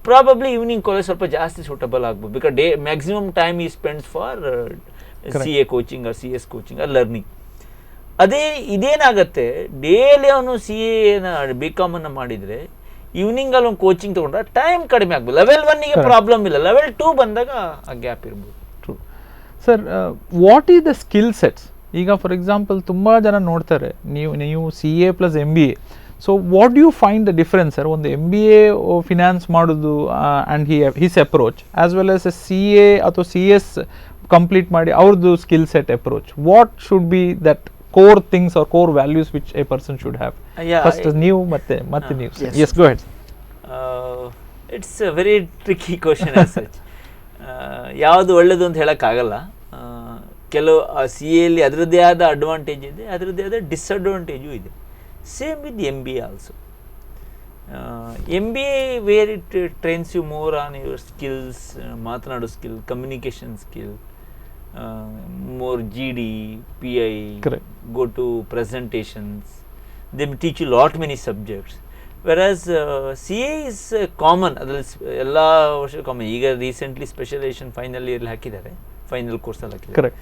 Probably evening college ಸ್ವಲ್ಪ ಜಾಸ್ತಿ ಸೂಟಬಲ್ ಆಗ್ಬೋದು, because day maximum time he spends for C A coaching or C S coaching or learning. ಇದೇನಾಗುತ್ತೆ, ಡೇಲಿ ಅವನು ಸಿ ಎನ ಬಿ ಕಾಮನ್ನು ಮಾಡಿದರೆ ಈವ್ನಿಂಗಲ್ಲಿ ಒಂದು ಕೋಚಿಂಗ್ ತೊಗೊಂಡ್ರೆ ಟೈಮ್ ಕಡಿಮೆ ಆಗ್ಬೋದು. ಲೆವೆಲ್ 1ಗೆ ಪ್ರಾಬ್ಲಮ್ ಇಲ್ಲ, ಲೆವೆಲ್ 2 ಬಂದಾಗ ಆ ಗ್ಯಾಪ್ ಇರ್ಬೋದು. True. Sir, what is the skill sets? ಈಗ ಫಾರ್ ಎಕ್ಸಾಂಪಲ್ ತುಂಬ ಜನ ನೋಡ್ತಾರೆ, ನೀವು C A plus MBA. So what do you find the difference sir, ಒಂದು MBA ಫಿನಾನ್ಸ್ ಮಾಡೋದು and his approach as well as C A ಅಥವಾ CS ಕಂಪ್ಲೀಟ್ ಮಾಡಿ ಅವ್ರದ್ದು skill set approach? What should be that core things or core values which a person should have? First ನೀವು ಮತ್ತೆ ನೀವು. Yes, go ahead. It's a very tricky question as such. ಯಾವುದು ಒಳ್ಳೆಯದು ಅಂತ ಹೇಳೋಕ್ಕಾಗಲ್ಲ. ಕೆಲವು ಸಿ ಎಲ್ಲಿ ಅದರದ್ದೇ ಆದ ಅಡ್ವಾಂಟೇಜ್ ಇದೆ, ಅದರದ್ದೇ ಆದ ಡಿಸ್ಅಡ್ವಾಂಟೇಜು ಇದೆ. Same with MBA also. MBA where it trains you more on your skills, ಮಾತನಾಡೋ skill, communication skill, more GD, PI, correct, go to presentations, they teach you lot many subjects, whereas CA is common, ಎಲ್ಲ ವರ್ಷ ಕಾಮನ್. ಈಗ ರೀಸೆಂಟ್ಲಿ ಸ್ಪೆಷಲೈಸೇಷನ್ ಫೈನಲ್ ಇಯರ್ ಹಾಕಿದ್ದಾರೆ, ಫೈನಲ್ ಕೋರ್ಸಲ್ಲಿ ಹಾಕಿದ್ದಾರೆ. ಕರೆಕ್ಟ್.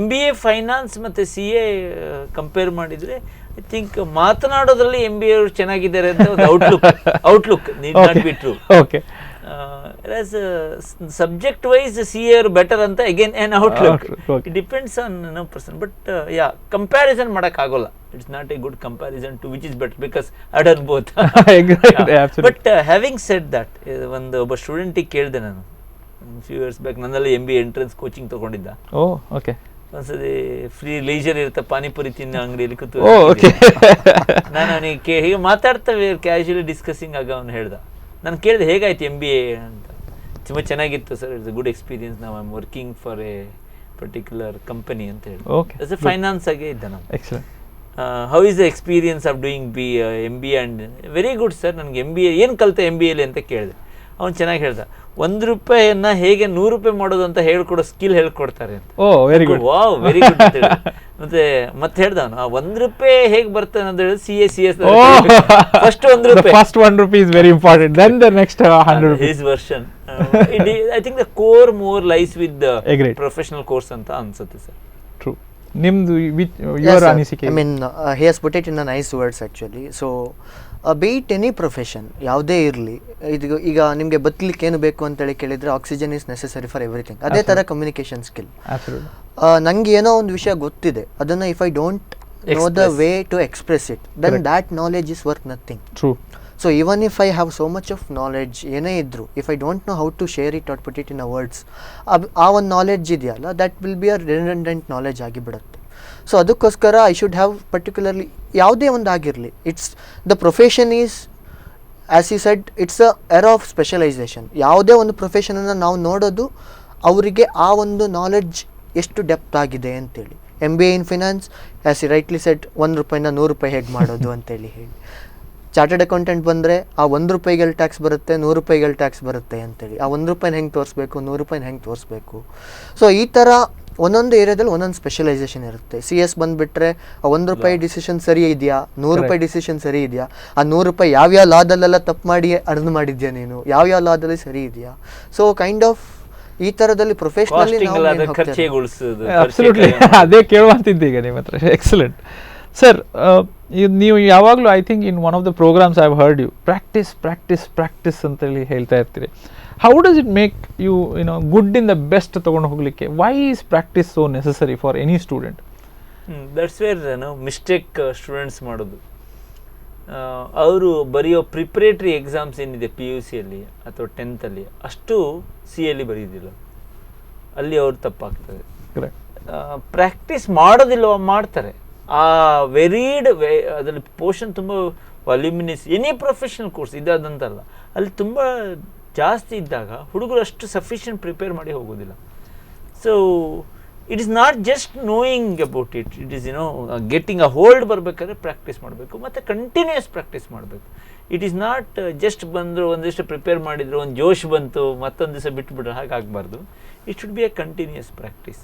MBA ಫೈನಾನ್ಸ್ ಮತ್ತು CA ಕಂಪೇರ್ ಮಾಡಿದರೆ ಐ ಥಿಂಕ್ ಮಾತನಾಡೋದ್ರಲ್ಲಿ MBA ಅವರು ಚೆನ್ನಾಗಿದ್ದಾರೆ ಅಂತ ಒಂದು outlook need not be true. Okay. Whereas subject wise CA are better anta again an outlook. Okay. It depends on no person, but yeah, comparison madak agolla. It's not a good comparison to which is better, because I done both. Exactly. Absolutely. But having said that, ಒಂದು ಒಬ್ಬ ಸ್ಟೂಡೆಂಟ್ ಕೇಳಿದೆ ನಾನು ಫ್ಯೂ ಇಯರ್ಸ್ ಬ್ಯಾಕ್, ನನ್ನಲ್ಲಿ MBA ಎಂಟ್ರೆನ್ಸ್ ಕೋಚಿಂಗ್ ತಗೊಂಡಿದ್ದ. ಓಕೆ. ಒಂದ್ಸತಿ ಫ್ರೀ ಲೀಜರ್ ಇರುತ್ತೆ, ಪಾನಿಪುರಿ ತಿನ್ನೋ ಅಂಗಡಿಯಲ್ಲಿ ಕೂತು ನಾನು ಅವನಿಗೆ ಹೀಗೆ ಮಾತಾಡ್ತೇವೆ ಕ್ಯಾಶುಯಲಿ ಡಿಸ್ಕಸಿಂಗ್ ಆಗ ಅವನು ಹೇಳ್ದ. ನಾನು ಕೇಳಿದೆ ಹೇಗಾಯ್ತು MBA ಅಂತ. ತುಂಬ ಚೆನ್ನಾಗಿತ್ತು sir, it's a good experience, ನಾವು I am working for a particular company ಅಂತ ಹೇಳಿ. ಓಕೆ. ಆಸ್ ಎ ಫೈನಾನ್ಸ್ ಆಗೇ ಇದ್ದ ನಾನು. Excellent. How is the experience of doing MBA and very good sir, ನನಗೆ MBA ಏನು ಕಲಿತೆ MBAಲಿ ಅಂತ ಕೇಳಿದೆ. ಅವ್ನು ಚೆನ್ನಾಗಿ ಹೇಳ್ದ, ₹1 ಹೇಗೆ ₹100 ಮಾಡೋದು ಅಂತ ಹೇಳ್ಕೊಡೋ ಸ್ಕಿಲ್ ಹೇಳ್ಕೊಡ್ತಾರೆ ಅಂತ. Oh, very good. Wow, very good ಅಂತ ಹೇಳಿ. ಮತ್ತೆ ಹೇಳ್ದ ಅವನು, ₹1 ಹೇಗೆ ಬರ್ತದೆ ಅಂತ ಹೇಳಿ CS first ₹1. First ₹1 is very important, then the next ₹100. His version. I think the core more lies with the professional course ಅಂತ ಅನ್ಸುತ್ತೆ ಸರ್. True. ನಿಮ್ದು your ಅನಿಸಿಕೆ? I mean, he has put it in a nice words actually. So be it any profession, ಯಾವುದೇ ಇರಲಿ, ಈಗ ನಿಮಗೆ ಬದುಕಲಿಕ್ಕೆ ಏನು ಬೇಕು ಅಂತೇಳಿ ಕೇಳಿದರೆ oxygen is necessary for everything. ಅದೇ ಥರ ಕಮ್ಯುನಿಕೇಷನ್ ಸ್ಕಿಲ್. ನನಗೆ ಏನೋ ಒಂದು ವಿಷಯ ಗೊತ್ತಿದೆ, ಅದನ್ನು if I don't know the way to express it, then that knowledge is worth nothing. True. So even if I have so much of knowledge ಏನೇ ಇದ್ದರೂ, if I don't know how to share it or put it in a words, ಆ ಒಂದು ನಾಲೆಡ್ಜ್ ಇದೆಯಲ್ಲ, that will be a redundant knowledge ಆಗಿಬಿಡುತ್ತೆ. ಸೊ ಅದಕ್ಕೋಸ್ಕರ ಐ ಶುಡ್ ಹ್ಯಾವ್ ಪರ್ಟಿಕ್ಯುಲರ್ಲಿ ಯಾವುದೇ ಒಂದು ಆಗಿರಲಿ, it's the profession is as you said, it's a era of specialisation. ಯಾವುದೇ ಒಂದು ಪ್ರೊಫೆಷನನ್ನು ನಾವು ನೋಡೋದು ಅವರಿಗೆ ಆ ಒಂದು ನಾಲೆಡ್ಜ್ ಎಷ್ಟು ಡೆಪ್ತ್ ಆಗಿದೆ ಅಂತೇಳಿ. MBA in finance, as you rightly said, ₹1 ₹100 ಹೇಗೆ ಮಾಡೋದು ಅಂತೇಳಿ ಹೇಳಿ. ಚಾರ್ಟರ್ಡ್ ಅಕೌಂಟೆಂಟ್ ಬಂದರೆ ಆ ₹1 ಟ್ಯಾಕ್ಸ್ ಬರುತ್ತೆ, ₹100 ಟ್ಯಾಕ್ಸ್ ಬರುತ್ತೆ ಅಂತೇಳಿ. ಆ ₹1 ಹೆಂಗೆ ತೋರಿಸ್ಬೇಕು, ₹100 ಹೆಂಗೆ ತೋರಿಸ್ಬೇಕು. ಸೊ ಈ ಥರ ಒಂದೊಂದು ಏರಿಯಾದಲ್ಲಿ ಒಂದೊಂದು ಸ್ಪೆಷಲೈಸೇಷನ್ ಇರುತ್ತೆ. CS ಬಂದುಬಿಟ್ರೆ ಆ ₹1 ಡಿಸಿಷನ್ ಸರಿ ಇದೆಯಾ, ₹100 ಡಿಸಿಷನ್ ಸರಿ ಇದೆಯಾ, ಆ ₹100 ಯಾವ್ಯಾವ ಲಾದಲ್ಲೆಲ್ಲ ತಪ್ಪು ಮಾಡಿ ಅರ್ನ್ ಮಾಡಿದ್ಯಾ ನೀನು, ಯಾವ್ಯಾವ ಲಾದಲ್ಲಿ ಸರಿ ಇದೆಯಾ. ಸೊ ಕೈಂಡ್ ಆಫ್ ಈ ಥರದಲ್ಲಿ ಪ್ರೊಫೆಷನಲಿ ಅಬ್ಸಲ್ಯೂಟ್ಲಿ ಅದೇ ಕೇಳುವಂತಿದ್ದೆ ಈಗ ನಿಮ್ಮ ಹತ್ರ. Excellent sir. ನೀವು ಯಾವಾಗಲೂ I think in one of the programmes I have heard you practice ಅಂತೇಳಿ ಹೇಳ್ತಾ ಇರ್ತೀರಿ. How does it make you good in the best ತೊಗೊಂಡು ಹೋಗಲಿಕ್ಕೆ? Why is practice so necessary for any student? That's where mistake students ಮಾಡೋದು. ಅವರು ಬರೆಯೋ ಪ್ರಿಪ್ರೇಟ್ರಿ ಎಕ್ಸಾಮ್ಸ್ ಏನಿದೆ PUC ಅಲ್ಲಿ ಅಥವಾ 10th ಅಲ್ಲಿ ಅಷ್ಟು CA ಬರೆಯೋದಿಲ್ಲ, ಅಲ್ಲಿ ಅವ್ರು ತಪ್ಪಾಗ್ತದೆ. ಪ್ರಾಕ್ಟೀಸ್ ಮಾಡೋದಿಲ್ಲವ ಮಾಡ್ತಾರೆ. ಆ ವೆರೀಡ್ ಅದರಲ್ಲಿ ಪೋರ್ಷನ್ ತುಂಬ ವಾಲ್ಯೂಮಿನಿಯಸ್, ಎನಿ ಪ್ರೊಫೆಷನಲ್ ಕೋರ್ಸ್ ಇದಾದಂತಲ್ಲ, ಅಲ್ಲಿ ತುಂಬ ಜಾಸ್ತಿ ಇದ್ದಾಗ ಹುಡುಗರು ಅಷ್ಟು ಸಫಿಷಿಯೆಂಟ್ ಪ್ರಿಪೇರ್ ಮಾಡಿ ಹೋಗೋದಿಲ್ಲ. So it is not just knowing about it, it is getting a hold ಬರಬೇಕಾದ್ರೆ ಪ್ರಾಕ್ಟೀಸ್ ಮಾಡಬೇಕು ಮತ್ತು ಕಂಟಿನ್ಯೂಯಸ್ ಪ್ರಾಕ್ಟೀಸ್ ಮಾಡಬೇಕು. ಇಟ್ ಈಸ್ ನಾಟ್ ಜಸ್ಟ್ ಬಂದರು ಒಂದಿಷ್ಟು ಪ್ರಿಪೇರ್ ಮಾಡಿದ್ರು, ಒಂದು ಜೋಶ್ ಬಂತು ಮತ್ತೊಂದು ದಿವಸ ಬಿಟ್ಬಿಟ್ರೆ ಹಾಗಾಗಬಾರ್ದು. It should be a continuous practice.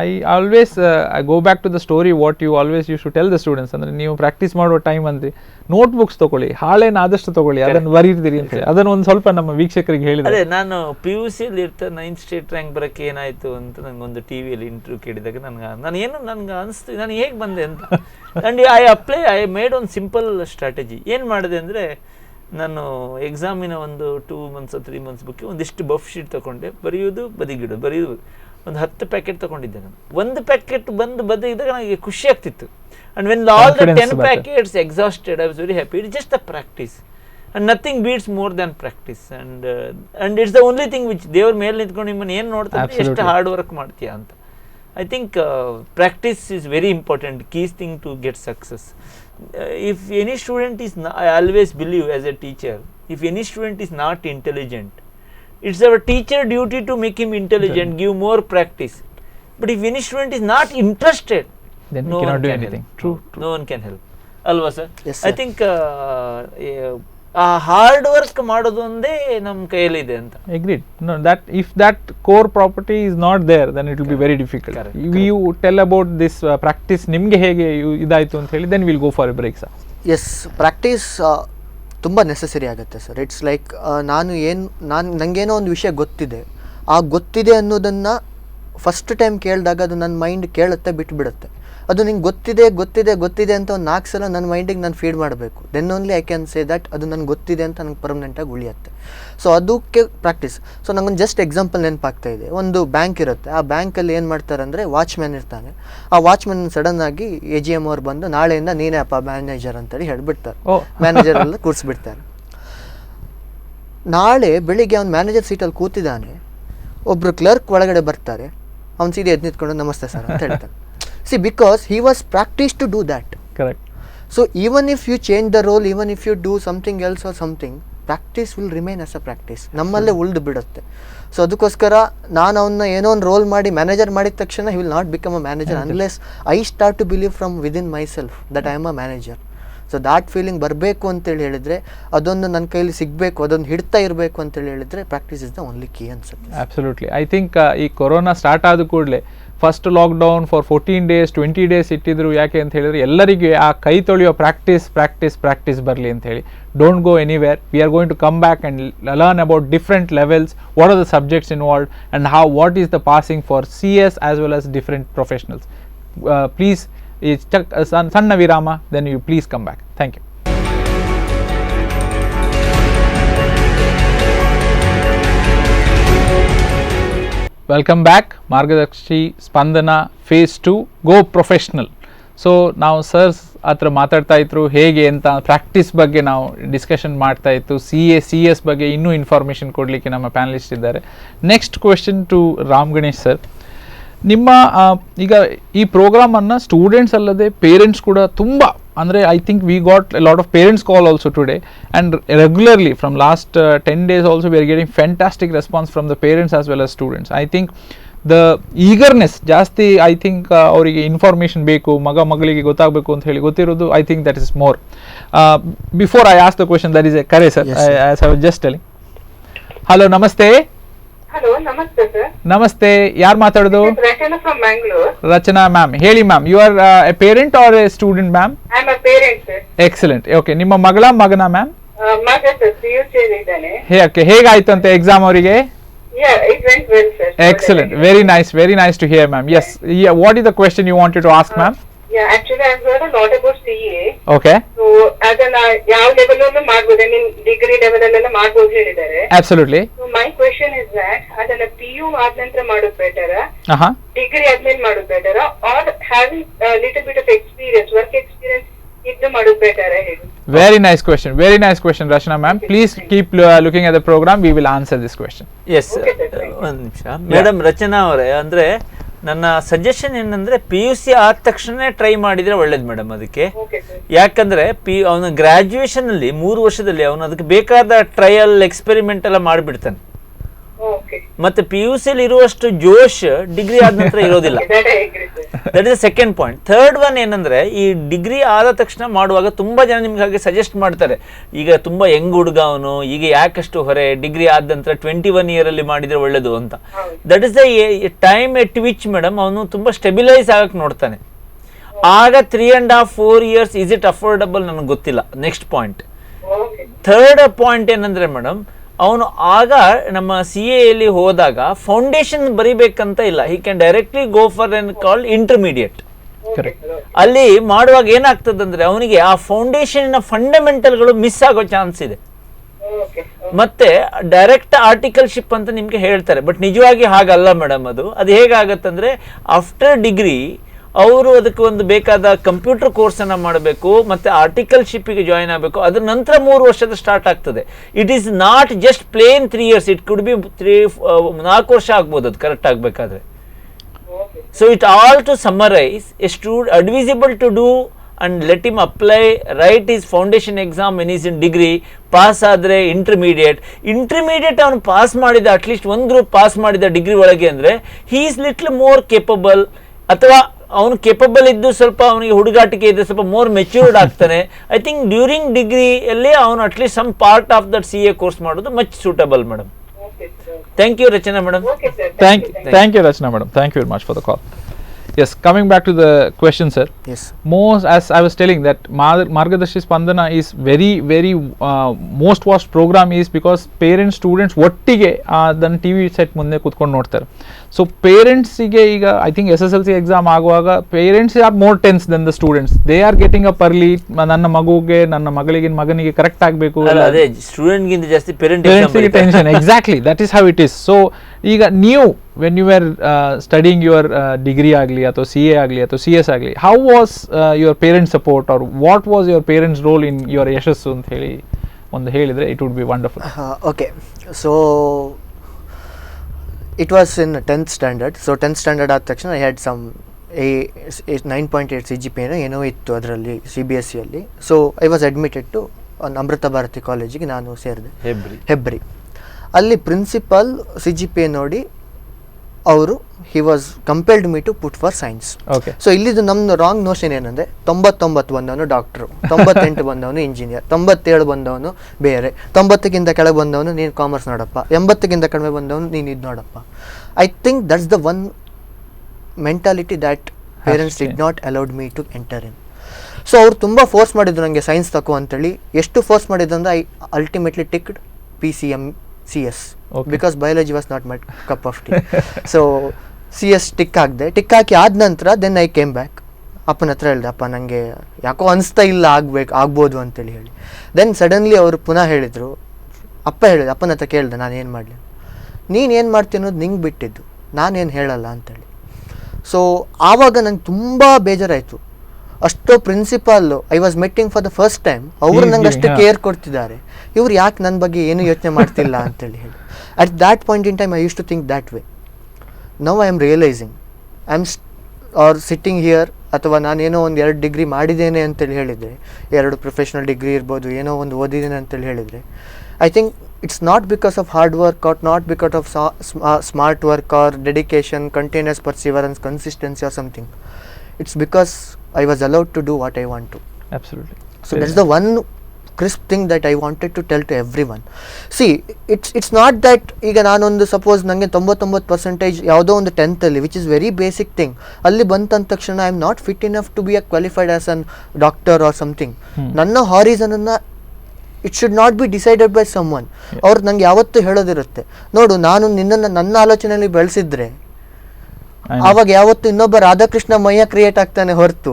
I always I go back to the story what you always used to tell the students. ಅಂದರೆ ನೀವು ಪ್ರಾಕ್ಟೀಸ್ ಮಾಡೋ ಟೈಮ್ ಅಂದರೆ ನೋಟ್ಬುಕ್ಸ್ ತೊಗೊಳ್ಳಿ, ಹಾಳೆನ ಆದಷ್ಟು ತೊಗೊಳ್ಳಿ, ಅದನ್ನು ಬರೀರ್ತೀರಿ ಅಂತ ಹೇಳಿ ಅದನ್ನು ಒಂದು ಸ್ವಲ್ಪ ನಮ್ಮ ವೀಕ್ಷಕರಿಗೆ ಹೇಳಿದೆ. ಅದೇ ನಾನು PUC ಇರ್ತಾ 9th ಸ್ಟೇಟ್ ರ್ಯಾಂಕ್ ಬರೋಕ್ಕೆ ಏನಾಯಿತು ಅಂತ ನನಗೊಂದು TVಯಲ್ಲಿ ಇಂಟರ್ವ್ಯೂ ಕೇಳಿದಾಗ ನನಗೆ ಅನಿಸ್ತು ನಾನು ಹೇಗೆ ಬಂದೆ ಅಂತ. ಆ್ಯಂಡ್ ಐ ಮೇಡ್ ಒಂದು ಸಿಂಪಲ್ ಸ್ಟ್ರಾಟಜಿ. ಏನು ಮಾಡಿದೆ ಅಂದರೆ, ನಾನು ಎಕ್ಸಾಮಿನ ಒಂದು 2 months 3 months ಬುಕ್ಕೆ ಒಂದಿಷ್ಟು ಬಫ್ ಶೀಟ್ ತೊಗೊಂಡೆ, ಬರೆಯೋದು ಬದಿಗಿಡೋದು, ಬರೆಯೋದು. ಒಂದು 10 ಪ್ಯಾಕೆಟ್ ತೊಗೊಂಡಿದ್ದೆ ನಾನು. ಒಂದು ಪ್ಯಾಕೆಟ್ ಬಂದು ಬದಿಗಿದಾಗ ನನಗೆ ಖುಷಿ ಆಗ್ತಿತ್ತು. And when all the 10 packets exhausted, I was very happy. It's just the practice and nothing beats more than practice. And it's the only thing which ದೇವ್ರ ಮೇಲೆ ನಿಂತ್ಕೊಂಡು ನಿಮ್ಮನ್ನು ಏನು ನೋಡ್ತಾರೆ, ಎಷ್ಟು ಹಾರ್ಡ್ ವರ್ಕ್ ಮಾಡ್ತೀಯಾ ಅಂತ. I think practice is very important, keys thing to get success. If any student is, I always believe as a teacher, if any student is not intelligent, it's our teacher duty to make him intelligent, give more practice. But if any student is not interested, then no we cannot one do can anything. Help. True. No one can help. Alva sir? Yes, sir. I think hard work ಮಾಡೋದು ಒಂದೇ ನಮ್ಮ ಕೈಯಲ್ಲಿದೆ ಅಂತ. Agreed. No, that if that core property is not there, then it will be very difficult. Correct. If you tell about this practice, ನಿಮಗೆ ಹೇಗೆ ಇದಾಯಿತು ಅಂತ ಹೇಳಿ, then we'll go for a break, sir. Yes, practice ತುಂಬ ನೆಸೆಸರಿ ಆಗುತ್ತೆ ಸರ್. ಇಟ್ಸ್ ಲೈಕ್ ನನಗೇನೋ ಒಂದು ವಿಷಯ ಗೊತ್ತಿದೆ, ಆ ಗೊತ್ತಿದೆ ಅನ್ನೋದನ್ನು ಫಸ್ಟ್ ಟೈಮ್ ಕೇಳಿದಾಗ ಅದು ನನ್ನ ಮೈಂಡ್ ಕೇಳುತ್ತೆ, ಬಿಟ್ಟುಬಿಡುತ್ತೆ. ಅದು ನಿಂಗೆ ಗೊತ್ತಿದೆ ಅಂತ ಒಂದು 4 ಸಲ ನನ್ನ ಮೈಂಡಿಗೆ ನಾನು ಫೀಡ್ ಮಾಡಬೇಕು. Then only I can say that ಅದು ನನಗೆ ಗೊತ್ತಿದೆ ಅಂತ ನನಗೆ ಪರ್ಮನೆಂಟಾಗಿ ಉಳಿಯುತ್ತೆ. ಸೊ ಅದಕ್ಕೆ ಪ್ರಾಕ್ಟೀಸ್. ಸೊ ನಂಗೊಂದು ಜಸ್ಟ್ ಎಕ್ಸಾಂಪಲ್ ನೆನಪಾಗ್ತಾ ಇದೆ. ಒಂದು ಬ್ಯಾಂಕ್ ಇರುತ್ತೆ, ಆ ಬ್ಯಾಂಕಲ್ಲಿ ಏನು ಮಾಡ್ತಾರೆ ಅಂದರೆ, ವಾಚ್ಮ್ಯಾನ್ ಇರ್ತಾನೆ. ಆ ವಾಚ್ಮ್ಯಾನ್ ಸಡನ್ನಾಗಿ AGM ಅವ್ರು ಬಂದು ನಾಳೆಯಿಂದ ನೀನೇ ಅಪ್ಪ ಮ್ಯಾನೇಜರ್ ಅಂತೇಳಿ ಹೇಳ್ಬಿಡ್ತಾರೆ. ಮ್ಯಾನೇಜರ್ ಎಲ್ಲ ಕೂರಿಸ್ಬಿಡ್ತಾರೆ. ನಾಳೆ ಬೆಳಿಗ್ಗೆ ಅವ್ನು ಮ್ಯಾನೇಜರ್ ಸೀಟಲ್ಲಿ ಕೂತಿದ್ದಾನೆ, ಒಬ್ಬರು ಕ್ಲರ್ಕ್ ಒಳಗಡೆ ಬರ್ತಾರೆ, ಅವ್ನು ಸೀದಾ ಎದ್ದು ನಿಂತ್ಕೊಂಡು ನಮಸ್ತೆ ಸರ್ ಅಂತ ಹೇಳ್ತಾನೆ. See, because he was practiced to do that. Correct. So even if you change the role, even if you do something else or something, practice will remain as a practice. ನಮ್ಮಲ್ಲೇ ಉಳಿದು ಬಿಡುತ್ತೆ. ಸೊ ಅದಕ್ಕೋಸ್ಕರ ನಾನು ಅವನ್ನ ಏನೋ ಒಂದು ರೋಲ್ ಮಾಡಿ ಮ್ಯಾನೇಜರ್ ಮಾಡಿದ ತಕ್ಷಣ he will not become a manager unless I start to believe from within myself that I am a manager. So that feeling ಬರಬೇಕು ಅಂತೇಳಿ ಹೇಳಿದರೆ, ಅದೊಂದು ನನ್ನ ಕೈಲಿ ಸಿಗಬೇಕು, ಅದೊಂದು ಹಿಡ್ತಾ ಇರಬೇಕು ಅಂತೇಳಿ ಹೇಳಿದರೆ, practice is the only key ಅನ್ಸುತ್ತೆ. ಅಬ್ಸಲ್ಯೂಟ್ಲಿ. ಐ ಥಿಂಕ್ ಈ ಕೊರೋನಾ ಸ್ಟಾರ್ಟ್ ಆದ ಕೂಡಲೇ first lockdown for 14 days 20 days ಇಟ್ಟಿದ್ರು. ಯಾಕೆ ಅಂತ ಹೇಳಿದ್ರೆ, ಎಲ್ಲರಿಗೆ ಆ ಕೈ ತೊಳೆಯೋ ಪ್ರಾಕ್ಟೀಸ್ ಬರಲಿ ಅಂತ ಹೇಳಿ. Don't go anywhere, we are going to come back and learn about different levels, what are the subjects involved and what is the passing for CS as well as different professionals. Please ಈ ಸಣ್ಣ ವಿರಾಮ, then you please come back. Thank you. Welcome back. ಮಾರ್ಗದರ್ಶಿ ಸ್ಪಂದನ ಫೇಸ್ 2 ಗೋ ಪ್ರೊಫೆಷ್ನಲ್. ಸೊ ನಾವು ಸರ್ಸ್ ಹತ್ರ ಮಾತಾಡ್ತಾ ಇದ್ರು ಹೇಗೆ ಅಂತ, ಪ್ರಾಕ್ಟೀಸ್ ಬಗ್ಗೆ ನಾವು ಡಿಸ್ಕಷನ್ ಮಾಡ್ತಾ ಇತ್ತು. CS ಬಗ್ಗೆ ಇನ್ನೂ ಇನ್ಫಾರ್ಮೇಷನ್ ಕೊಡಲಿಕ್ಕೆ ನಮ್ಮ ಪ್ಯಾನಲಿಸ್ಟ್ ಇದ್ದಾರೆ. Next question to Ram Ganesh sir. ನಿಮ್ಮ ಈಗ ಈ ಪ್ರೋಗ್ರಾಮನ್ನು ಸ್ಟೂಡೆಂಟ್ಸ್ ಅಲ್ಲದೆ ಪೇರೆಂಟ್ಸ್ ಕೂಡ ತುಂಬ, ಅಂದರೆ I think we got a lot of parents call also today and regularly from last 10 days also we are getting fantastic response from the parents as well as students. I think the eagerness ಜಾಸ್ತಿ, ಐ ಥಿಂಕ್ ಅವರಿಗೆ ಇನ್ಫಾರ್ಮೇಷನ್ ಬೇಕು, ಮಗಳಿಗೆ ಗೊತ್ತಾಗಬೇಕು ಅಂತ ಹೇಳಿ ಗೊತ್ತಿರೋದು. I think that is more. Before I ask the question, that is a ಕರೆ sir, as I was just telling. Hello, ನಮಸ್ತೆ. ಹಲೋ, ನಮಸ್ತೆ ಸರ್. ನಮಸ್ತೆ, ಯಾರು ಮಾತಾಡೋದು? ರಚನಾ ಫ್ರಮ್ ಮ್ಯಾಂಗ್ಳೂರ್. ರಚನಾ ಮ್ಯಾಮ್, ಹೇಳಿ ma'am. You are a parent or a student ma'am? I am a parent sir. Excellent. Okay, ನಿಮ್ಮ ಮಗನ ಮ್ಯಾಮ್? ಮಗ ಸರ್, PUC ಇದ್ದಾನೆ. ಹೇಗಾಯ್ತು ಅಂತ ಎಕ್ಸಾಮ್ ಅವರಿಗೆ? Yeah, it went well sir. Excellent, very nice to hear ma'am. Yes, yeah, what is the question you wanted to ask ma'am? Yeah, actually I've heard a lot about CA. Okay. So ಅದನ್ನ ಯಾವ ಲೆವೆಲ್ ಅಲ್ಲೂ ಮಾಡಬಹುದು, ಐ ಮೀನ್ ಡಿಗ್ರಿ ಲೆವೆಲ್ ಅಲ್ಲೆಲ್ಲ ಮಾಡಬಹುದು ಹೇಳಿದ್ದಾರೆ. Absolutely. So my question is that ಅದನ್ನ PU ಆದ ನಂತರ ಮಾಡೋದು ಬೆಟರ್, ಡಿಗ್ರಿ ಆದ್ಮೇಲೆ ಮಾಡೋದು better, or having a little bit of experience, work experience, it ಇದು ಮಾಡೋದು ಬೆಟರ್ ಹೇಳಿ. Very nice question, Rachna ma'am. Please keep looking at the program. We will answer this question. Yes ಒಂದು ನಿಮಿಷ ಮೇಡಮ್, ರಚನಾ ಅವರೇ, ಅಂದರೆ ನನ್ನ ಸಜೆಷನ್ ಏನಂದರೆ PUC ಆದ ತಕ್ಷಣ ಟ್ರೈ ಮಾಡಿದರೆ ಒಳ್ಳೇದು ಮೇಡಮ್. ಅದಕ್ಕೆ ಯಾಕಂದರೆ ಅವನ ಗ್ರ್ಯಾಜುಯೇಷನಲ್ಲಿ 3 ವರ್ಷದಲ್ಲಿ ಅವನು ಅದಕ್ಕೆ ಬೇಕಾದ ಟ್ರಯಲ್ ಎಕ್ಸ್ಪೆರಿಮೆಂಟ್ ಎಲ್ಲ ಮಾಡಿಬಿಡ್ತಾನೆ. ಮತ್ತೆ PUC ಇರುವಷ್ಟು ಜೋಶ್ ಡಿಗ್ರಿ ಆದ ನಂತರ ಇರೋದಿಲ್ಲ. That is second point. Third one ಏನಂದ್ರೆ, ಈ ಡಿಗ್ರಿ ಆದ ತಕ್ಷಣ ಮಾಡುವಾಗ ತುಂಬಾ ಜನ ನಿಮ್ಗೆ ಹಾಗೆ ಸಜೆಸ್ಟ್ ಮಾಡ್ತಾರೆ, ಈಗ ತುಂಬಾ ಯಂಗ್ ಹುಡುಗ ಅವನು, ಈಗ ಯಾಕಷ್ಟು ಹೊರೆ, ಡಿಗ್ರಿ ಆದ ನಂತರ 21 ಇಯರ್ ಅಲ್ಲಿ ಮಾಡಿದ್ರೆ ಒಳ್ಳೇದು ಅಂತ. That is the time at which madam ಅವನು ತುಂಬಾ ಸ್ಟೆಬಿಲೈಸ್ ಆಗಕ್ಕೆ ನೋಡ್ತಾನೆ. ಆಗ 3.5-4 years ಇಸ್ ಇಟ್ ಅಫೋರ್ಡಬಲ್ ನನಗೆ ಗೊತ್ತಿಲ್ಲ. Next point. ಥರ್ಡ್ ಪಾಯಿಂಟ್ ಏನಂದ್ರೆ ಮೇಡಮ್, ಅವನು ಆಗ ನಮ್ಮ CA ಹೋದಾಗ ಫೌಂಡೇಶನ್ ಬರಿಬೇಕಂತ ಇಲ್ಲ, he can directly go for N called intermediate. ಅಲ್ಲಿ ಮಾಡುವಾಗ ಏನಾಗ್ತದಂದ್ರೆ ಅವನಿಗೆ ಆ ಫೌಂಡೇಶನ್ ಫಂಡಮೆಂಟಲ್ಗಳು ಮಿಸ್ ಆಗೋ ಚಾನ್ಸ್ ಇದೆ. ಮತ್ತೆ ಡೈರೆಕ್ಟ್ ಆರ್ಟಿಕಲ್ಶಿಪ್ ಅಂತ ನಿಮ್ಗೆ ಹೇಳ್ತಾರೆ, ಬಟ್ ನಿಜವಾಗಿ ಹಾಗಲ್ಲ ಮೇಡಮ್. ಅದು ಹೇಗಾಗತ್ತಂದ್ರೆ, ಆಫ್ಟರ್ ಡಿಗ್ರಿ ಅವರು ಅದಕ್ಕೆ ಒಂದು ಬೇಕಾದ ಕಂಪ್ಯೂಟರ್ ಕೋರ್ಸನ್ನು ಮಾಡಬೇಕು, ಮತ್ತು ಆರ್ಟಿಕಲ್ಶಿಪ್ಪಿಗೆ ಜಾಯಿನ್ ಆಗಬೇಕು. ಅದ್ರ ನಂತರ 3 ವರ್ಷದ ಸ್ಟಾರ್ಟ್ ಆಗ್ತದೆ. It is not just plain 3 years, it could be 4 ವರ್ಷ ಆಗ್ಬೋದು ಅದು ಕರೆಕ್ಟ್ ಆಗಬೇಕಾದ್ರೆ. So it all to summarise, advisable to do and let him apply, write his foundation exam when he's in degree, pass ಆದರೆ ಇಂಟರ್ಮೀಡಿಯೇಟ್ ಅವನು ಪಾಸ್ ಮಾಡಿದ, ಅಟ್ಲೀಸ್ಟ್ ಒಂದು ಗ್ರೂಪ್ ಪಾಸ್ ಮಾಡಿದ ಡಿಗ್ರಿ ಒಳಗೆ ಅಂದರೆ he is little more capable. ಅಥವಾ ಅವನು ಕೇಪಬಲ್ ಇದ್ದು ಸ್ವಲ್ಪ ಅವನಿಗೆ ಹುಡುಗಾಟಿಕೆ ಇದ್ದು ಸ್ವಲ್ಪ ಮೋರ್ ಮೆಚ್ಯೂರ್ಡ್ ಆಗ್ತಾನೆ. ಐ ಥಿಂಕ್ ಡ್ಯೂರಿಂಗ್ ಡಿಗ್ರಿಯಲ್ಲಿ ಅವನು at least some part of that CA course ಮಾಡೋದು much suitable madam. Thank you Rachana madam. Thank you Rachna madam. Thank you very much for the call. Yes, coming back to the question, sir. Yes. Most, as I was telling, that Margadashi Spandana is very most watched program is because parents, students ಒಟ್ಟಿಗೆ ಅದನ್ನು TV ಸೆಟ್ ಮುಂದೆ ಕೂತ್ಕೊಂಡು ನೋಡ್ತಾರೆ. ಸೊ ಪೇರೆಂಟ್ಸಿಗೆ ಈಗ ಐ ಥಿಂಕ್ SSLC ಎಕ್ಸಾಮ್ ಆಗುವಾಗ parents are more tense then the students. They are getting up early, ನನ್ನ ಮಗಳಿಗೆ ಮಗನಿಗೆ ಕರೆಕ್ಟ್ ಆಗಬೇಕು. ಅದೇ ಸ್ಟೂಡೆಂಟ್ಗಿಂತ ಜಾಸ್ತಿ ಪೇರೆಂಟ್ಸ್ಗೆ tension. Exactly, that is how it is. So ಈಗ ನೀವು when you were studying your degree agli ಅಥವಾ CA agli ಅಥವಾ CS agli, how was your parents support, or what was your parents role in your ಯಶಸ್ಸು ಅಂತ ಹೇಳಿ ಒಂದು ಹೇಳಿದ್ರೆ it would be wonderful. Okay, so it was in 10th standard. So 10th standard ಆದ ತಕ್ಷಣ I had some 9.8 CGPA ಏನೋ ಇತ್ತು ಅದರಲ್ಲಿ CBSE ಅಲ್ಲಿ. So I was admitted to ಅಮೃತ ಭಾರತಿ ಕಾಲೇಜಿಗೆ ನಾನು ಸೇರಿದೆ, ಹೆಬ್ರಿ. ಅಲ್ಲಿ ಪ್ರಿನ್ಸಿಪಲ್ CGPA ನೋಡಿ ಅವರು he was compelled me to put for science. Okay. So ಇಲ್ಲಿದು ನಮ್ದು ರಾಂಗ್ ನೋಷನ್ ಏನಂದ್ರೆ 99 ಬಂದವನು ಡಾಕ್ಟ್ರು, 98 ಬಂದವನು ಇಂಜಿನಿಯರ್, 97 ಬಂದವನು ಬೇರೆ, 90ಕ್ಕಿಂತ ಕೆಳಗೆ ಬಂದವನು ನೀನು ಕಾಮರ್ಸ್ ನೋಡಪ್ಪ, 80ಕ್ಕಿಂತ ಕಡಿಮೆ ಬಂದವನು ನೀನು ಇದು ನೋಡಪ್ಪ. I think that's the one mentality that parents did not allowed me to enter in. So ಅವ್ರು ತುಂಬ ಫೋರ್ಸ್ ಮಾಡಿದ್ರು ನನಗೆ ಸೈನ್ಸ್ ತಗೋ ಅಂತೇಳಿ. ಎಷ್ಟು ಫೋರ್ಸ್ ಮಾಡಿದ್ರು ಅಂದರೆ I ultimately ticked PCM CS. Okay. Because biology was not my cup of tea. So CS tick ಹಾಕಿ ಆದ ನಂತರ ದೆನ್ ಐ ಕೇಮ್ ಬ್ಯಾಕ್. ಅಪ್ಪನ ಹತ್ರ ಹೇಳಿದೆ, ಅಪ್ಪ ನನಗೆ ಯಾಕೋ ಅನಿಸ್ತಾ ಇಲ್ಲ ಆಗ್ಬೋದು ಅಂತೇಳಿ ಹೇಳಿ. ದೆನ್ ಸಡನ್ಲಿ ಅವರು ಪುನಃ ಹೇಳಿದರು, ಅಪ್ಪನ ಹತ್ರ ಕೇಳಿದೆ ನಾನು ಏನು ಮಾಡಲಿ, ನೀನು ಏನು ಮಾಡ್ತೀನಿ ಅನ್ನೋದು ನಿಂಗೆ ಬಿಟ್ಟಿದ್ದು, ನಾನೇನು ಹೇಳಲ್ಲ ಅಂತೇಳಿ. ಸೊ ಆವಾಗ ನಂಗೆ ತುಂಬ ಬೇಜಾರಾಯಿತು. ಅಷ್ಟೋ principal I was meeting for the first time, ಅವರು ನಂಗೆ ಅಷ್ಟು ಕೇರ್ ಕೊಡ್ತಿದ್ದಾರೆ, ಇವ್ರು ಯಾಕೆ ನನ್ನ ಬಗ್ಗೆ ಏನು ಯೋಚನೆ ಮಾಡ್ತಿಲ್ಲ ಅಂತೇಳಿ ಹೇಳಿ. At that point in time I use to think that way. Now I am realising I am sitting here, ಅಥವಾ ನಾನೇನೋ ಒಂದು 2 ಡಿಗ್ರಿ ಮಾಡಿದ್ದೇನೆ ಅಂತೇಳಿ ಹೇಳಿದರೆ, 2 ಪ್ರೊಫೆಷನಲ್ ಡಿಗ್ರಿ ಇರ್ಬೋದು, ಏನೋ ಒಂದು ಓದಿದ್ದೇನೆ ಅಂತೇಳಿ ಹೇಳಿದರೆ, I think it's not because of hard work, or not because of smart work or dedication, continuous perseverance, consistency or something. It's because I was allowed to do what I want to. Absolutely. So that's the one crisp thing that I wanted to tell to everyone. See, it's not that ಈಗ ನಾನೊಂದು ಸಪೋಸ್ ನನಗೆ 99% ಯಾವುದೋ ಒಂದು 10th ಅಲ್ಲಿ, which is very basic thing, ಅಲ್ಲಿ ಬಂತಂದ ತಕ್ಷಣ I am not fit enough to be qualified as an doctor or something. ನನ್ನ ಹಾರಿಸನನ್ನು it should not be decided by someone. ಅವ್ರು ನಂಗೆ ಯಾವತ್ತೂ ಹೇಳೋದಿರುತ್ತೆ, ನೋಡು ನಾನು ನಿನ್ನನ್ನು ನನ್ನ ಆಲೋಚನೆಯಲ್ಲಿ ಬೆಳೆಸಿದ್ರೆ ಆವಾಗ ಯಾವತ್ತು ಇನ್ನೊಬ್ಬ ರಾಧಾಕೃಷ್ಣ ಮಯ್ಯ ಕ್ರಿಯೇಟ್ ಆಗ್ತಾನೆ ಹೊರತು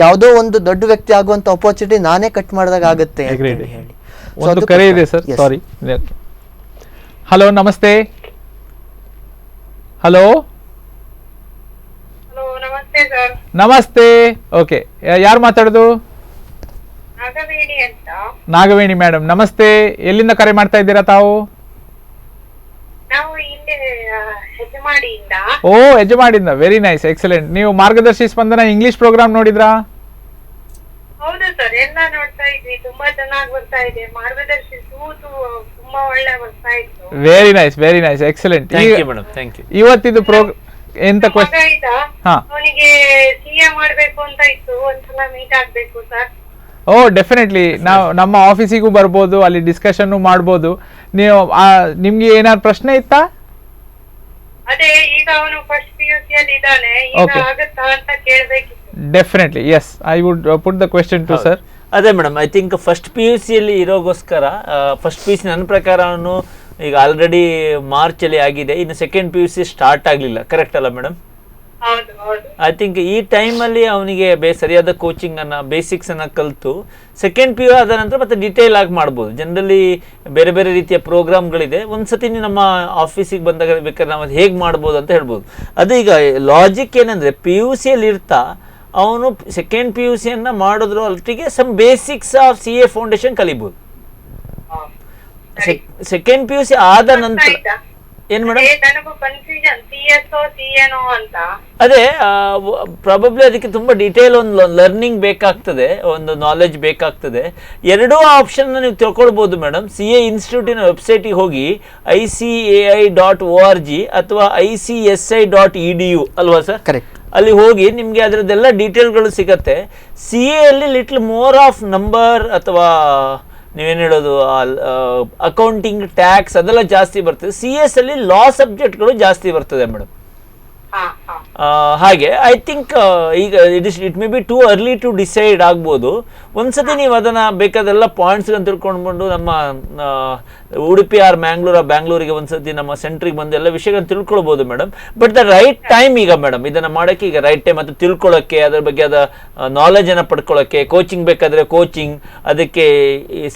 ಯಾವುದೋ ಒಂದು ದೊಡ್ಡ ವ್ಯಕ್ತಿ ಆಗುವಂತ ಅಪರ್ಚುನಿಟಿ ನಾನೇ ಕಟ್ ಮಾಡಿದಾಗ ಆಗುತ್ತೆ ಅಂತ ಹೇಳಿ. ಒಂದು ಕರೆ ಇದೆ ಸರ್, ಸಾರಿ. ಹಲೋ, ನಮಸ್ತೆ. ಹಲೋ ನಮಸ್ತೆ ಸರ್. ನಮಸ್ತೆ. ಓಕೆ, ಯಾರು ಮಾತಾಡೋದು? ನಾಗವೇಣಿ ಅಂತ. ನಾಗವೇಣಿ ಮೇಡಮ್ ನಮಸ್ತೆ, ಎಲ್ಲಿಂದ ಕರೆ ಮಾಡ್ತಾ ಇದ್ದೀರಾ ತಾವು? ನಾವು ಇಲ್ಲಿ ಹೆಜಮಾಡಿಯಿಂದ. ಓ ಯಜಮಾಡಿಂದ, ವೆರಿ ನೈಸ್, ಎಕ್ಸಲೆಂಟ್. ನೀವು ಮಾರ್ಗದರ್ಶಿ ಸ್ಪಂದನ ಇಂಗ್ಲಿಷ್ ಪ್ರೋಗ್ರಾಮ್ ನೋಡಿದ್ರಾ? ಹೌದು ಸರ್, ಎಲ್ಲ ನೋಡ್ತಾ ಇದ್ವಿ, ತುಂಬಾ ಚೆನ್ನಾಗಿ ಬರ್ತಾ ಇದೆ. ಮಾರ್ಗದರ್ಶಿ ತುಂಬಾ ಒಳ್ಳೆ ಬರ್ತಾ ಇತ್ತು. Very nice, excellent. Thank you madam, thank you. ಇವತ್ತಿದ್ದು ಎಂತ ಮಗ ಇದ್ದ, ಹಾ. ಅವನಿಗೆ CA ಮಾಡ್ಬೇಕು ಅಂತ ಇತ್ತು, ಒಂದ್ಸಲ ಮೀಟ್ ಆಗ್ಬೇಕು ಸರ್. ಓ ಡೆಫಿನೆಟ್ಲಿ, ನಾವು ನಮ್ಮ ಆಫೀಸಿಗೂ ಬರ್ಬೋದು, ಅಲ್ಲಿ ಡಿಸ್ಕಷನ್ ಮಾಡ್ಬೋದು. ನೀವು ನಿಮ್ಗೆ ಏನಾದ್ರು ಪ್ರಶ್ನೆ ಇತ್ತಾ? ಅದೇ ಈಗ ಅವನು ಫಸ್ಟ್ PUC ಅಲ್ಲಿ ಇದ್ದಾನೆ, ಈಗ Okay. ಆಗುತ್ತಾ ಅಂತ ಕೇಳ್ಬೇಕಿತ್ತು. Definitely yes, I would put the question to sir. ಅದೇ madam, I think first PUC ಅಲ್ಲಿ ಇರೋಗೋಸ್ಕರ ಫಸ್ಟ್ PUC ನನ್ನ ಪ್ರಕಾರ ಅವನು ಈಗ ಆಲ್ರೆಡಿ ಮಾರ್ಚಲ್ಲಿ ಆಗಿದೆ, ಇನ್ನು ಸೆಕೆಂಡ್ PUC ಸ್ಟಾರ್ಟ್ ಆಗಲಿಲ್ಲ, ಕರೆಕ್ಟ್ ಅಲ್ಲ ಮೇಡಮ್? ಹೌದು ಹೌದು. ಐ ಥಿಂಕ್ ಈ ಟೈಮಲ್ಲಿ ಅವನಿಗೆ ಸರಿಯಾದ ಕೋಚಿಂಗನ್ನು ಬೇಸಿಕ್ಸನ್ನು ಕಲಿತು ಸೆಕೆಂಡ್ PU ಆದ ನಂತರ ಮತ್ತೆ ಡಿಟೇಲ್ ಆಗಿ ಮಾಡ್ಬೋದು. ಜನರಲಿ ಬೇರೆ ಬೇರೆ ರೀತಿಯ ಪ್ರೋಗ್ರಾಮ್ಗಳಿದೆ, ಒಂದ್ಸತಿ ನಮ್ಮ ಆಫೀಸಿಗೆ ಬಂದಾಗ ಬೇಕಾದ್ರೆ ನಾವು ಅದು ಹೇಗೆ ಮಾಡ್ಬೋದು ಅಂತ ಹೇಳ್ಬೋದು. ಅದು ಈಗ ಲಾಜಿಕ್ ಏನಂದರೆ PUC ಅಲ್ಲಿ ಇರ್ತಾ ಅವನು ಸೆಕೆಂಡ್ PUC ಮಾಡೋದ್ರ ಒಟ್ಟಿಗೆ some basics of CA foundation ಕಲಿಬೋದು. ಸೆಕೆಂಡ್ PUC ಆದ ನಂತರ ಏನ್ ಮೇಡಮ್? ನನಗೂ ಕನ್ಫ್ಯೂಷನ್, CSO CNO ಅಂತ. ಅದೇ ಪ್ರಾಬಬ್ಲಿ ಅದಕ್ಕೆ ತುಂಬಾ ಡೀಟೇಲ್ ಒಂದು ಲರ್ನಿಂಗ್ ಬೇಕಾಗ್ತದೆ, ಒಂದು ನಾಲೆಜ್ ಬೇಕಾಗ್ತದೆ. ಎರಡೂ ಆಪ್ಷನ್ ನೀವು ತಿಳ್ಕೊಳ್ಬೋದು ಮೇಡಮ್. CA ಇನ್ಸ್ಟಿಟ್ಯೂಟಿನ ವೆಬ್ಸೈಟಿಗೆ ಹೋಗಿ ICAI.org ಅಥವಾ ICSI.edu ಅಲ್ವಾ ಸರ್? ಕರೆಕ್ಟ್. ಅಲ್ಲಿ ಹೋಗಿ ನಿಮಗೆ ಅದರದ್ದೆಲ್ಲ ಡೀಟೇಲ್ಗಳು ಸಿಗತ್ತೆ. CA ಅಲ್ಲಿ ಲಿಟ್ಲ್ ಮೋರ್ ಆಫ್ ನಂಬರ್ ಅಥವಾ ನೀವೇನು ಹೇಳೋದು ಅಕೌಂಟಿಂಗ್, ಟ್ಯಾಕ್ಸ್ ಅದೆಲ್ಲ ಜಾಸ್ತಿ ಬರ್ತದೆ. CS ಅಲ್ಲಿ ಲಾ ಸಬ್ಜೆಕ್ಟ್ಗಳು ಜಾಸ್ತಿ ಬರ್ತದೆ ಮೇಡಮ್. ಹಾಗೆ ಐ ಥಿಂಕ್ ಈಗ it may be too early to decide ಆಗ್ಬೋದು. ಒಂದ್ಸತಿ ನೀವು ಅದನ್ನು ಬೇಕಾದೆಲ್ಲ ಪಾಯಿಂಟ್ಸ್ಗಳನ್ನು ತಿಳ್ಕೊಂಡ್ಬಂದು ನಮ್ಮ ಉಡುಪಿ ಆರ್ ಬ್ಯಾಂಗ್ಳೂರಿಗೆ ಒಂದ್ಸತಿ ನಮ್ಮ ಸೆಂಟ್ರಿಗೆ ಬಂದು ಎಲ್ಲ ವಿಷಯಗಳನ್ನು ತಿಳ್ಕೊಳ್ಬೋದು madam. But the right time ಈಗ ಮೇಡಮ್ ಇದನ್ನು ಮಾಡೋಕ್ಕೆ ಈಗ ರೈಟ್ ಟೈಮ್. ಅದು ತಿಳ್ಕೊಳ್ಳೋಕ್ಕೆ, ಅದ್ರ ಬಗ್ಗೆ ಅದ ನಾಲೆಜನ್ನು ಪಡ್ಕೊಳ್ಳೋಕ್ಕೆ, ಕೋಚಿಂಗ್ ಬೇಕಾದರೆ ಕೋಚಿಂಗ್, ಅದಕ್ಕೆ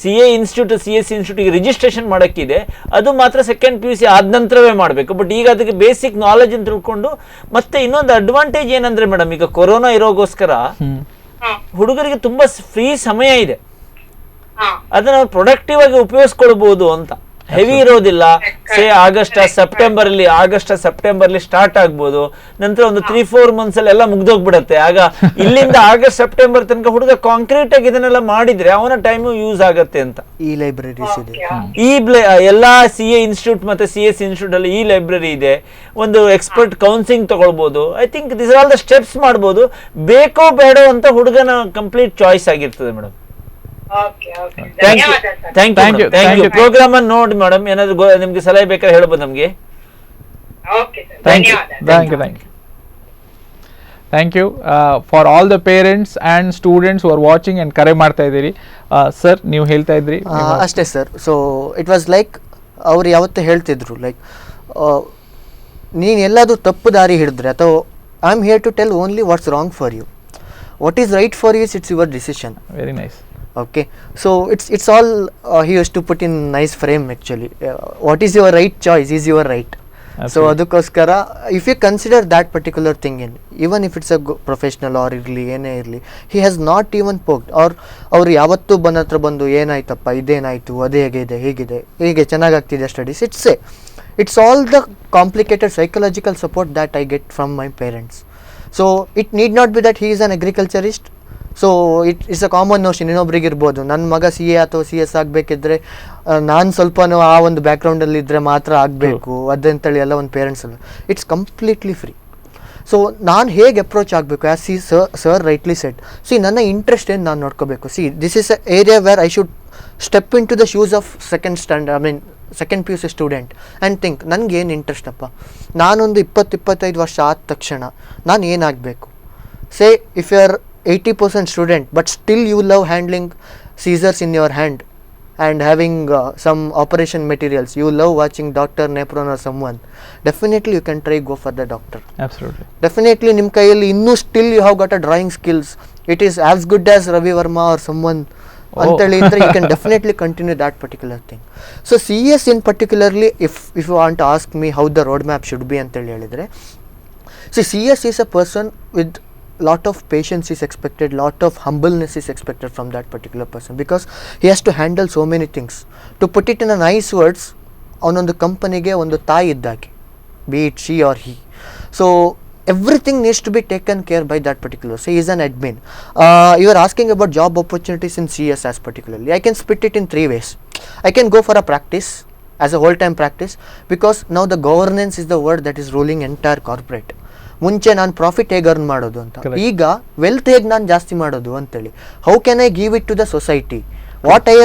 CA ಇನ್ಸ್ಟಿಟ್ಯೂಟ್ CS ಇನ್ಸ್ಟಿಟ್ಯೂಟಿಗೆ ರಿಜಿಸ್ಟ್ರೇಷನ್ ಮಾಡೋಕ್ಕಿದೆ. ಅದು ಮಾತ್ರ ಸೆಕೆಂಡ್ PUC ಆದ ನಂತರವೇ ಮಾಡಬೇಕು. ಬಟ್ ಈಗ ಅದಕ್ಕೆ ಬೇಸಿಕ್ ನಾಲೆಜನ್ನು ತಿಳ್ಕೊಂಡು ಮತ್ತೆ ಇನ್ನೊಂದು ಅಡ್ವಾಂಟೇಜ್ ಏನಂದ್ರೆ ಮೇಡಮ್, ಈಗ ಕೊರೋನಾ ಇರೋಗೋಸ್ಕರ ಹುಡುಗರಿಗೆ ತುಂಬಾ ಫ್ರೀ ಸಮಯ ಇದೆ, ಅದನ್ನ ಅವ್ರು ಪ್ರೊಡಕ್ಟಿವ್ ಆಗಿ ಉಪಯೋಗಿಸ್ಕೊಳ್ಬಹುದು ಅಂತ. ಹೆವಿ ಇರೋದಿಲ್ಲ. ಆಗಸ್ಟ್ ಸೆಪ್ಟೆಂಬರ್ ಸ್ಟಾರ್ಟ್ ಆಗ್ಬೋದು, ನಂತರ ಒಂದು 3-4 months ಅಲ್ಲಿ ಎಲ್ಲ ಮುಗ್ದೋಗ್ಬಿಡತ್ತೆ. ಆಗ ಇಲ್ಲಿಂದ ಆಗಸ್ಟ್ ಸೆಪ್ಟೆಂಬರ್ ತನಕ ಹುಡುಗ ಕಾಂಕ್ರೀಟ್ ಆಗಿ ಇದನ್ನೆಲ್ಲ ಮಾಡಿದ್ರೆ ಅವನ ಟೈಮು ಯೂಸ್ ಆಗತ್ತೆ ಅಂತ. ಈ ಲೈಬ್ರರೀಸ್ ಇದೆ, ಎಲ್ಲಾ CA ಇನ್ಸ್ಟಿಟ್ಯೂಟ್ ಮತ್ತೆ CS ಇನ್ಸ್ಟಿಟ್ಯೂಟ್ ಅಲ್ಲಿ ಈ ಲೈಬ್ರರಿ ಇದೆ. ಒಂದು ಎಕ್ಸ್ಪರ್ಟ್ ಕೌನ್ಸಿಲಿಂಗ್ ತಗೊಳ್ಬಹುದು. I think this are all the steps ಮಾಡ್ಬೋದು. ಬೇಕೋ ಬೇಡೋ ಅಂತ ಹುಡುಗನ ಕಂಪ್ಲೀಟ್ ಚಾಯ್ಸ್ ಆಗಿರ್ತದೆ ಮೇಡಮ್. Thank you. ಪ್ರೋಗ್ರಾಮ್ ಅನ್ನು ನೋಡಿ ಮೇಡಮ್, ಏನಾದ್ರು ನಿಮ್ಗೆ ಸಲಹೆ ಬೇಕಾದ್ರೆ ಹೇಳ್ಬೋದು ನಮ್ಗೆ. Thank you for all the parents and students who are watching and ಕರೆ ಮಾಡ್ತಾ ಇದ್ದೀರಿ. ಸರ್ ನೀವು ಹೇಳ್ತಾ ಇದ್ರಿ. ಅಷ್ಟೇ sir. So it was like ಅವ್ರು ಯಾವತ್ತೂ ಹೇಳ್ತಿದ್ರು ಲೈಕ್ ನೀನು ಎಲ್ಲಾದರೂ ತಪ್ಪು ದಾರಿ ಹಿಡಿದ್ರೆ, ಅಥವಾ I am here to tell only what's wrong for you. What is right for you it's your decision. Very nice. Okay, so it's all he used to put in nice frame actually. What is your right choice is your right. Absolutely. So adukoskara if you consider that particular thing in, even if it's a professional or irli ene irli, he has not even poked or ಅವರು ಯಾವತ್ತೂ ಬಂದತ್ರ ಬಂದು ಏನಾಯ್ತಪ್ಪ ಇದೇನಾಯಿತು ಅದೇ ಹೇಗಿದೆ ಹೀಗೆ ಚೆನ್ನಾಗಾಗ್ತಿದೆ studies. it's all the complicated psychological support that I get from my parents. So it need not be that he is an agriculturist. So it's a common notion. ಇನ್ನೊಬ್ರಿಗೆ ಇರ್ಬೋದು, ನನ್ನ ಮಗ CA ಅಥವಾ CS ಆಗಬೇಕಿದ್ರೆ ನಾನು ಸ್ವಲ್ಪನೂ ಆ ಒಂದು ಬ್ಯಾಕ್ಗ್ರೌಂಡಲ್ಲಿ ಇದ್ದರೆ ಮಾತ್ರ ಆಗಬೇಕು ಅದಂತೇಳಿ ಎಲ್ಲ ಒಂದು ಪೇರೆಂಟ್ಸ್ ಅಲ್ಲ. It's completely free. ಸೊ ನಾನು ಹೇಗೆ ಅಪ್ರೋಚ್ ಆಗಬೇಕು ಆ್ಯಸ್ ಸರ್ ರೈಟ್ಲಿ ಸೆಡ್. ನನ್ನ ಇಂಟ್ರೆಸ್ಟ್ ಏನು ನಾನು ನೋಡ್ಕೋಬೇಕು. This is a area where I should step in to the shoes of second PUC student and think ನನಗೆ ಏನು ಇಂಟ್ರೆಸ್ಟ್ ಅಪ್ಪ. ನಾನೊಂದು 20-25 ವರ್ಷ ಆದ ತಕ್ಷಣ ನಾನು ಏನಾಗಬೇಕು. Say if you are 80% student but still you love handling scissors in your hand and having some operation materials, you love watching Dr. Nepron or someone, definitely you can try go for the doctor. Absolutely. Definitely nim kayalli innu still you have got a drawing skills, it is as good as Ravi Verma or someone antali indre you can definitely continue that particular thing. So CS in particularly if you want to ask me how the roadmap should be antali helidre, so CS is a person with lot of patience is expected, lot of humbleness is expected from that particular person, because he has to handle so many things. To put it in a nice words, ಅವನೊಂದು ಕಂಪನಿಗೆ ಒಂದು ತಾಯಿ ಇದ್ದಾಗೆ, be it she or he. So everything needs to be taken care by that particular. So he is an admin. You are asking about job opportunities in CS as particularly. I can split it in 3 ways. I can go for a practice as a whole time practice, because now the governance is the word that is ruling entire corporate. ಮುಂಚೆ ನಾನು ಪ್ರಾಫಿಟ್ ಹೇಗೆ ಅರ್ನ್ ಮಾಡೋದು ಅಂತ, ಈಗ ವೆಲ್ತ್ ಹೇಗೆ ನಾನು ಜಾಸ್ತಿ ಮಾಡೋದು ಅಂತೇಳಿ, how can I give it to the society, what I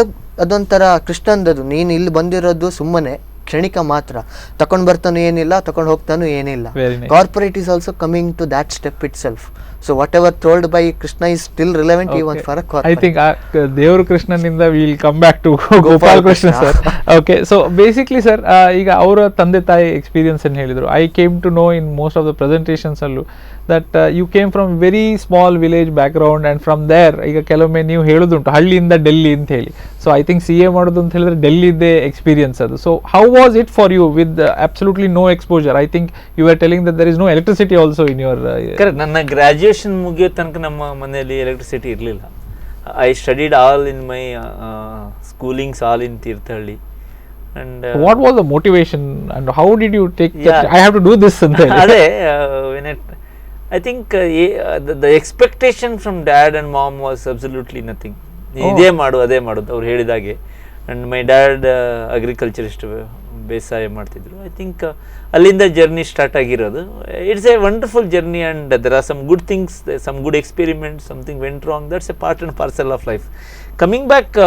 ಅದೊಂಥರ ಕೃಷ್ಣಂದದು, ನೀನು ಇಲ್ಲಿ ಬಂದಿರೋದು ಸುಮ್ಮನೆ ಕ್ಷಣಿಕ ಮಾತ್ರ, ತಗೊಂಡು ಬರ್ತಾನು ಏನಿಲ್ಲ, ತಗೊಂಡು ಹೋಗ್ತಾನು ಏನಿಲ್ಲ. Corporate is also coming to that step itself. So whatever told by Krishna is still relevant even for a corporate. I think ದೇವರು ಕೃಷ್ಣನಿಂದ will come back to Gopal Krishna sir. Okay, so basically sir, ಈಗ ಅವರ ತಂದೆ ತಾಯಿ ಎಕ್ಸ್ಪೀರಿಯನ್ಸ್ ಅನ್ನು ಹೇಳಿದರು. I came to know in most of the presentations ಅಲ್ಲೂ that you came from very small village background, and from there ಈಗ ಕೆಲವೊಮ್ಮೆ ನೀವು ಹೇಳೋದುಂಟು ಹಳ್ಳಿಯಿಂದ ಡೆಲ್ಲಿ ಅಂತ ಹೇಳಿ. ಸೊ ಐ ಥಿಂಕ್ CA ಮಾಡೋದು ಅಂತ ಹೇಳಿದ್ರೆ ಡೆಲ್ಲಿದೇ ಎಕ್ಸ್ಪೀರಿಯನ್ಸ್ ಅದು. So how was it for you with absolutely no exposure? I think you are telling that there is no electricity also in your. Correct. ನನ್ನ ಗ್ರಾಜ್ಯುಯೇಷನ್ ಮುಗಿಯೋ ತನಕ ನಮ್ಮ ಮನೆಯಲ್ಲಿ ಎಲೆಕ್ಟ್ರಿಸಿಟಿ ಇರಲಿಲ್ಲ. I studied all in my schoolings all in Thirthahalli. And what was the motivation and how did you take that, I have to do this ಅಂತ ಹೇಳಿ? ಅದೇ when I think the expectation from dad and mom was absolutely nothing. ಇದೇ ಮಾಡು ಅದೇ ಮಾಡೋದು ಅವ್ರು ಹೇಳಿದಾಗೆ. ಆ್ಯಂಡ್ ಮೈ ಡ್ಯಾಡ್ ಅಗ್ರಿಕಲ್ಚರಿಸ್ಟ್, ಬೇಸಾಯ ಮಾಡ್ತಿದ್ರು. ಐ ಥಿಂಕ್ ಅಲ್ಲಿಂದ ಜರ್ನಿ ಸ್ಟಾರ್ಟ್ ಆಗಿರೋದು. It's a wonderful journey and there are some good things, some good experiments, something went wrong, that's a part and parcel of life. Coming back,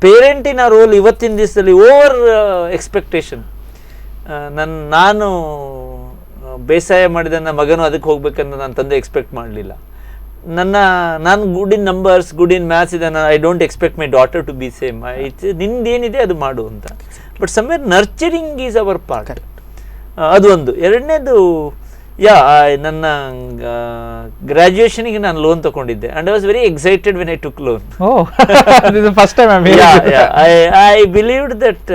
ಪೇರೆಂಟಿನ ರೋಲ್ ಇವತ್ತಿನ ದಿವಸದಲ್ಲಿ ಓವರ್ ಎಕ್ಸ್ಪೆಕ್ಟೇಷನ್. ನಾನು ಬೇಸಾಯ ಮಾಡಿದ ನನ್ನ ಮಗನು ಅದಕ್ಕೆ ಹೋಗ್ಬೇಕಂತ ನನ್ನ ತಂದೆ ಎಕ್ಸ್ಪೆಕ್ಟ್ ಮಾಡಲಿಲ್ಲ. ನಾನು good in numbers, good in maths ಇದೆ, I don't expect my daughter to be same. ನಿಂದೇನಿದೆ ಅದು ಮಾಡು ಅಂತ. But somewhere nurturing is our part. ಅದು ಒಂದು. ಎರಡನೇದು, ನನ್ನ ಗ್ರಾಜ್ಯುಯೇಷನ್ಗೆ ನಾನು ಲೋನ್ ತಗೊಂಡಿದ್ದೆ, and I was very excited when I took loan. First time I believed that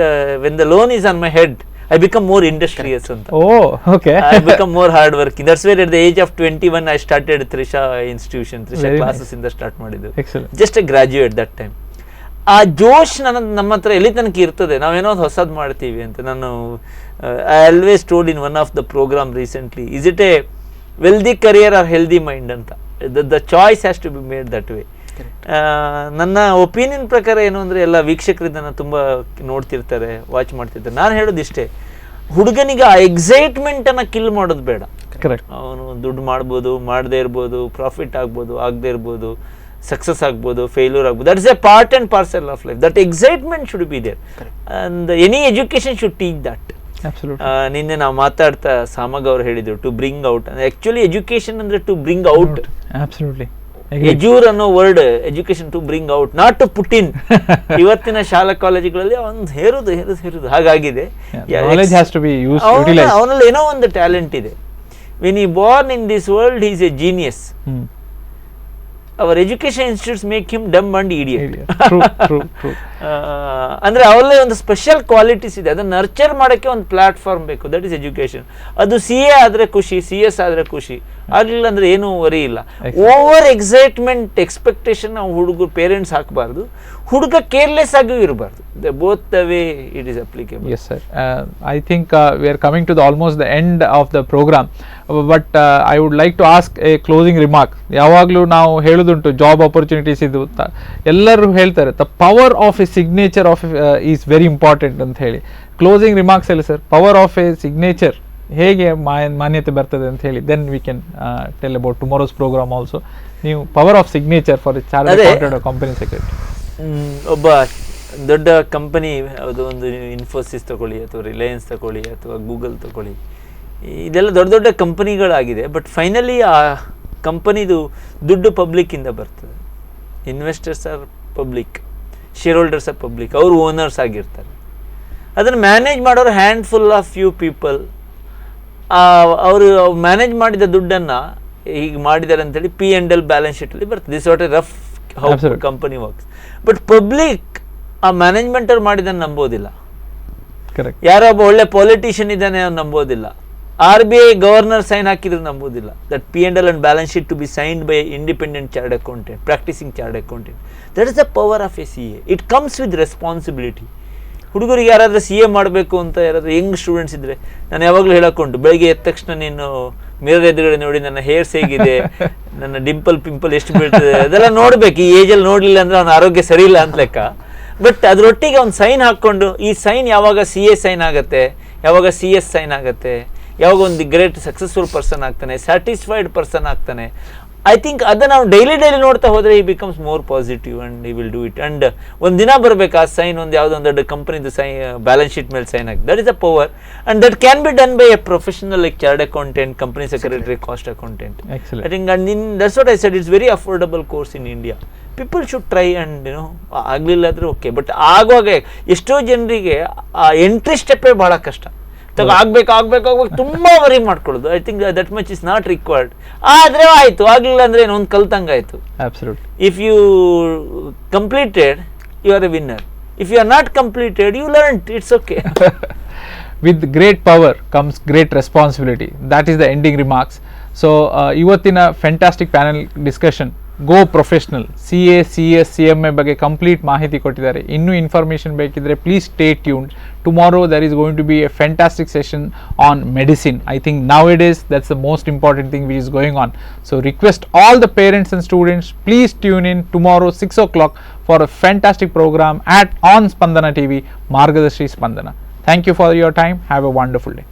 when the loan is on my head I become more industrious anta. Oh, okay. I become more hard working. That's where at the age of 21 I started Trisha institution, Trisha classes in the start ಮಾಡಿದ್ದು. Excellent. Just a graduate that time. ಆ ಜೋಶ್ ನಮ್ಮ ಹತ್ರ ಎಲ್ಲಿ ತನಕ ಇರ್ತದೆ, ನಾವೇನೋ ಒಂದು ಹೊಸದು ಮಾಡ್ತೀವಿ ಅಂತ. ನಾನು I always told in one of the program recently, is it a wealthy career or healthy mind ಅಂತ. The choice has to be made that way. ನನ್ನ ಒಪಿನಿಯನ್ ಪ್ರಕಾರ ಏನು ಅಂದರೆ, ಎಲ್ಲ ವೀಕ್ಷಕರು ಇದನ್ನು ತುಂಬ ನೋಡ್ತಿರ್ತಾರೆ, ವಾಚ್ ಮಾಡ್ತಿರ್ತಾರೆ. ನಾನು ಹೇಳೋದು ಇಷ್ಟೇ, ಹುಡುಗನಿಗೆ ಆ ಎಕ್ಸೈಟ್ಮೆಂಟನ್ನು ಕಿಲ್ ಮಾಡೋದು ಬೇಡ. ಕರೆಕ್ಟ್. ಅವನು ದುಡ್ಡು ಮಾಡ್ಬೋದು, ಮಾಡದೇ ಇರ್ಬೋದು, ಪ್ರಾಫಿಟ್ ಆಗ್ಬೋದು, ಆಗದೇ ಇರ್ಬೋದು, ಸಕ್ಸಸ್ ಆಗ್ಬೋದು, ಫೇಲ್ಯೂರ್ ಆಗ್ಬೋದು. That is a part and parcel of life. That excitement should be there and any education should teach that. ನಿನ್ನೆ ನಾವು ಮಾತಾಡ್ತಾ ಸಾಮಗ್ ಅವ್ರು ಹೇಳಿದ್ರು to bring out. Actually education ಅಂದ್ರೆ ಟು ಬ್ರಿಂಗ್ ಔಟ್. ಅಬ್ಸಲ್ಯೂಟ್ಲಿ. ಎಜೂರ್ ಅನ್ನೋ word, education to bring out, not to put in. ಇವತ್ತಿನ ಶಾಲಾ ಕಾಲೇಜುಗಳಲ್ಲಿ ಅವನು ಹೇರುದು ಹಾಗಾಗಿದೆ. ಅವನಲ್ಲಿ ಏನೋ ಒಂದು ಟ್ಯಾಲೆಂಟ್ ಇದೆ. When he born in this world he is a genius. Our education institutes make him dumb and idiot. ಅಂದ್ರೆ ಅವರಲ್ಲೇ ಒಂದು ಸ್ಪೆಷಲ್ ಕ್ವಾಲಿಟೀಸ್ ಇದೆ, ಅದನ್ನ ನರ್ಚರ್ ಮಾಡೋಕ್ಕೆ ಒಂದು ಪ್ಲಾಟ್ಫಾರ್ಮ್ ಬೇಕು. That is education. ಅದು CA ಆದ್ರೆ ಖುಷಿ, CS ಆದ್ರೆ ಖುಷಿ, ಆಗಲಿಲ್ಲ ಅಂದ್ರೆ ಏನೂ ವರಿ ಇಲ್ಲ. ಓವರ್ ಎಕ್ಸೈಟ್ಮೆಂಟ್, ಎಕ್ಸ್ಪೆಕ್ಟೇಷನ್ ನಾವು ಹುಡುಗರು ಪೇರೆಂಟ್ಸ್ ಹಾಕಬಾರ್ದು. ಹುಡುಗ ಕೇರ್ಲೆಸ್ ಆಗಿಯೂ ಇರಬಾರ್ದು. Both the way it is applicable. Yes sir. I think we are coming to almost the end of the program, but I would like to ask a closing remark. ಯಾವಾಗಲೂ ನಾವು ಹೇಳೋದುಂಟು ಜಾಬ್ ಆಪರ್ಚುನಿಟೀಸ್ ಇದು ಎಲ್ಲರೂ ಹೇಳ್ತಾರೆ, the power of a signature of is very important ಅಂತ ಹೇಳಿ. ಕ್ಲೋಸಿಂಗ್ ರಿಮಾರ್ಕ್ಸ್ ಹೇಳಿ sir, power of a signature ಹೇಗೆ ಮಾನ್ಯತೆ ಬರ್ತದೆ ಅಂತ ಹೇಳಿ. Then we can tell about tomorrow's program also. ನೀವು power of signature for chartered company secretary. ಒಬ್ಬ ದೊಡ್ಡ ಕಂಪನಿ, ಅದು ಒಂದು ಇನ್ಫೋಸಿಸ್ ತಗೊಳ್ಳಿ, ಅಥವಾ ರಿಲಯನ್ಸ್ ತಗೊಳ್ಳಿ, ಅಥವಾ ಗೂಗಲ್ ತಗೊಳ್ಳಿ, ಇದೆಲ್ಲ ದೊಡ್ಡ ದೊಡ್ಡ ಕಂಪನಿಗಳಾಗಿದೆ. ಬಟ್ ಫೈನಲಿ ಆ ಕಂಪನಿದು ದುಡ್ಡು ಪಬ್ಲಿಕ್ಕಿಂದ ಬರ್ತದೆ. Investors are public, shareholders are public, ಅವರು ಓನರ್ಸ್ ಆಗಿರ್ತಾರೆ. ಅದನ್ನು ಮ್ಯಾನೇಜ್ ಮಾಡೋರು ಹ್ಯಾಂಡ್ಫುಲ್ ಆಫ್ ಫ್ಯೂ ಪೀಪಲ್. ಅವರು ಮ್ಯಾನೇಜ್ ಮಾಡಿದ ದುಡ್ಡನ್ನು ಹೀಗೆ ಮಾಡಿದ್ದಾರೆ ಅಂತೇಳಿ P&L ಬ್ಯಾಲೆನ್ಸ್ ಶೀಟಲ್ಲಿ ಬರ್ತದೆ. This what a rough how company works. But public ಆ ಮ್ಯಾನೇಜ್ಮೆಂಟ್ ಅವ್ರು ಮಾಡಿದ್ದನ್ನು ನಂಬೋದಿಲ್ಲ. ಕರೆಕ್ಟ್. ಯಾರೋ ಒಬ್ಬ ಒಳ್ಳೆ ಪೊಲಿಟಿಷಿಯನ್ ಇದ್ದಾನೆ ಅವ್ನು ನಂಬೋದಿಲ್ಲ. RBI ಗವರ್ನರ್ ಸೈನ್ ಹಾಕಿದ್ರು ನಂಬೋದಿಲ್ಲ. That P&L and balance sheet to be signed by independent chartered accountant, practicing chartered accountant. That is the power of a CA. It comes with responsibility. ಹುಡುಗರಿಗೆ ಯಾರಾದರೂ CA ಮಾಡಬೇಕು ಅಂತ ಯಾರಾದರೂ ಯಂಗ್ ಸ್ಟೂಡೆಂಟ್ಸ್ ಇದ್ದರೆ ನಾನು ಯಾವಾಗಲೂ ಹೇಳಕೊಂಡು, ಬೆಳಗ್ಗೆ ಎದ್ದ ತಕ್ಷಣ ನೀನು ಮಿರರ್ ಎದುರುಗಡೆ ನೋಡಿ ನನ್ನ ಹೇರ್ಸ್ ಹೇಗಿದೆ, ನನ್ನ ಪಿಂಪಲ್ ಎಷ್ಟು ಬೀಳ್ತದೆ, ಅದೆಲ್ಲ ನೋಡ್ಬೇಕು. ಈ ಏಜಲ್ಲಿ ನೋಡಲಿಲ್ಲ ಅಂದರೆ ಅವನ ಆರೋಗ್ಯ ಸರಿ ಇಲ್ಲ ಅಂತ ಲೆಕ್ಕ. ಬಟ್ ಅದರೊಟ್ಟಿಗೆ ಅವ್ನು ಸೈನ್ ಹಾಕ್ಕೊಂಡು, ಈ ಸೈನ್ ಯಾವಾಗ CA ಸೈನ್ ಆಗುತ್ತೆ, ಯಾವಾಗ CS ಸೈನ್ ಆಗುತ್ತೆ, ಯಾವಾಗ ಒಂದು ಗ್ರೇಟ್ ಸಕ್ಸಸ್ಫುಲ್ ಪರ್ಸನ್ ಆಗ್ತಾನೆ, ಸ್ಯಾಟಿಸ್ಫೈಡ್ ಪರ್ಸನ್ ಆಗ್ತಾನೆ. ಐ ಥಿಂಕ್ ಅದನ್ನು ನಾವು ಡೈಲಿ ನೋಡ್ತಾ ಹೋದರೆ ಈ ಬಿಕಮ್ಸ್ ಮೋರ್ ಪಾಸಿಟಿವ್ ಆ್ಯಂಡ್ ಈ ವಿಲ್ ಡೂ ಇಟ್. ಆ್ಯಂಡ್ ಒಂದು ದಿನ ಬರಬೇಕು ಆ ಸೈನ್, ಒಂದು ಯಾವುದೋ ಒಂದು ದೊಡ್ಡ ಕಂಪ್ನಿದು ಬ್ಯಾಲೆನ್ಸ್ ಶೀಟ್ ಮೇಲೆ ಸೈನ್ ಆಗಿ. That is a power and that can be done by A professional like chart accountant, company secretary, cost accountant. Excellent. I think and that's what I said, it's very affordable course in India. People should try and ಆಗಲಿಲ್ಲ ಆದರೆ ಓಕೆ. ಬಟ್ ಆಗುವಾಗ ಎಷ್ಟೋ ಜನರಿಗೆ ಆ ಎಂಟ್ರಿ ಸ್ಟೆಪ್ಪೇ ಭಾಳ ಕಷ್ಟ. ಆಗ್ಬೇಕು ತುಂಬಾ ವರಿ ಮಾಡ್ಕೊಳ್ಳೋದು. I think that much is not required. ಆದ್ರೆ ಆಯ್ತು, ಆಗ್ಲಿಲ್ಲ ಅಂದ್ರೆ ಒಂದು ಕಲ್ತಂಗಾಯ್ತು. If you completed you are a winner. If you are not completed you learn, it's okay. With great power comes great responsibility. That is the ending remarks. So ಇವತ್ತಿನ ಫ್ಯಾಂಟಾಸ್ಟಿಕ್ ಪ್ಯಾನಲ್ ಡಿಸ್ಕಷನ್, ಗೋ ಪ್ರೊಫೆಷನಲ್, CA, CS, CMA ಬಗ್ಗೆ ಕಂಪ್ಲೀಟ್ ಮಾಹಿತಿ ಕೊಟ್ಟಿದ್ದಾರೆ. ಇನ್ನೂ ಇನ್ಫಾರ್ಮೇಷನ್ ಬೇಕಿದ್ರೆ please stay tuned. Tomorrow there is going to be a fantastic session on medicine. I think nowadays that's the most important thing which is going on. So request all the parents and students, please tune in tomorrow 6 o'clock for a fantastic program on Spandana TV, Margadarshi Spandana. Thank you for your time. Have a wonderful day.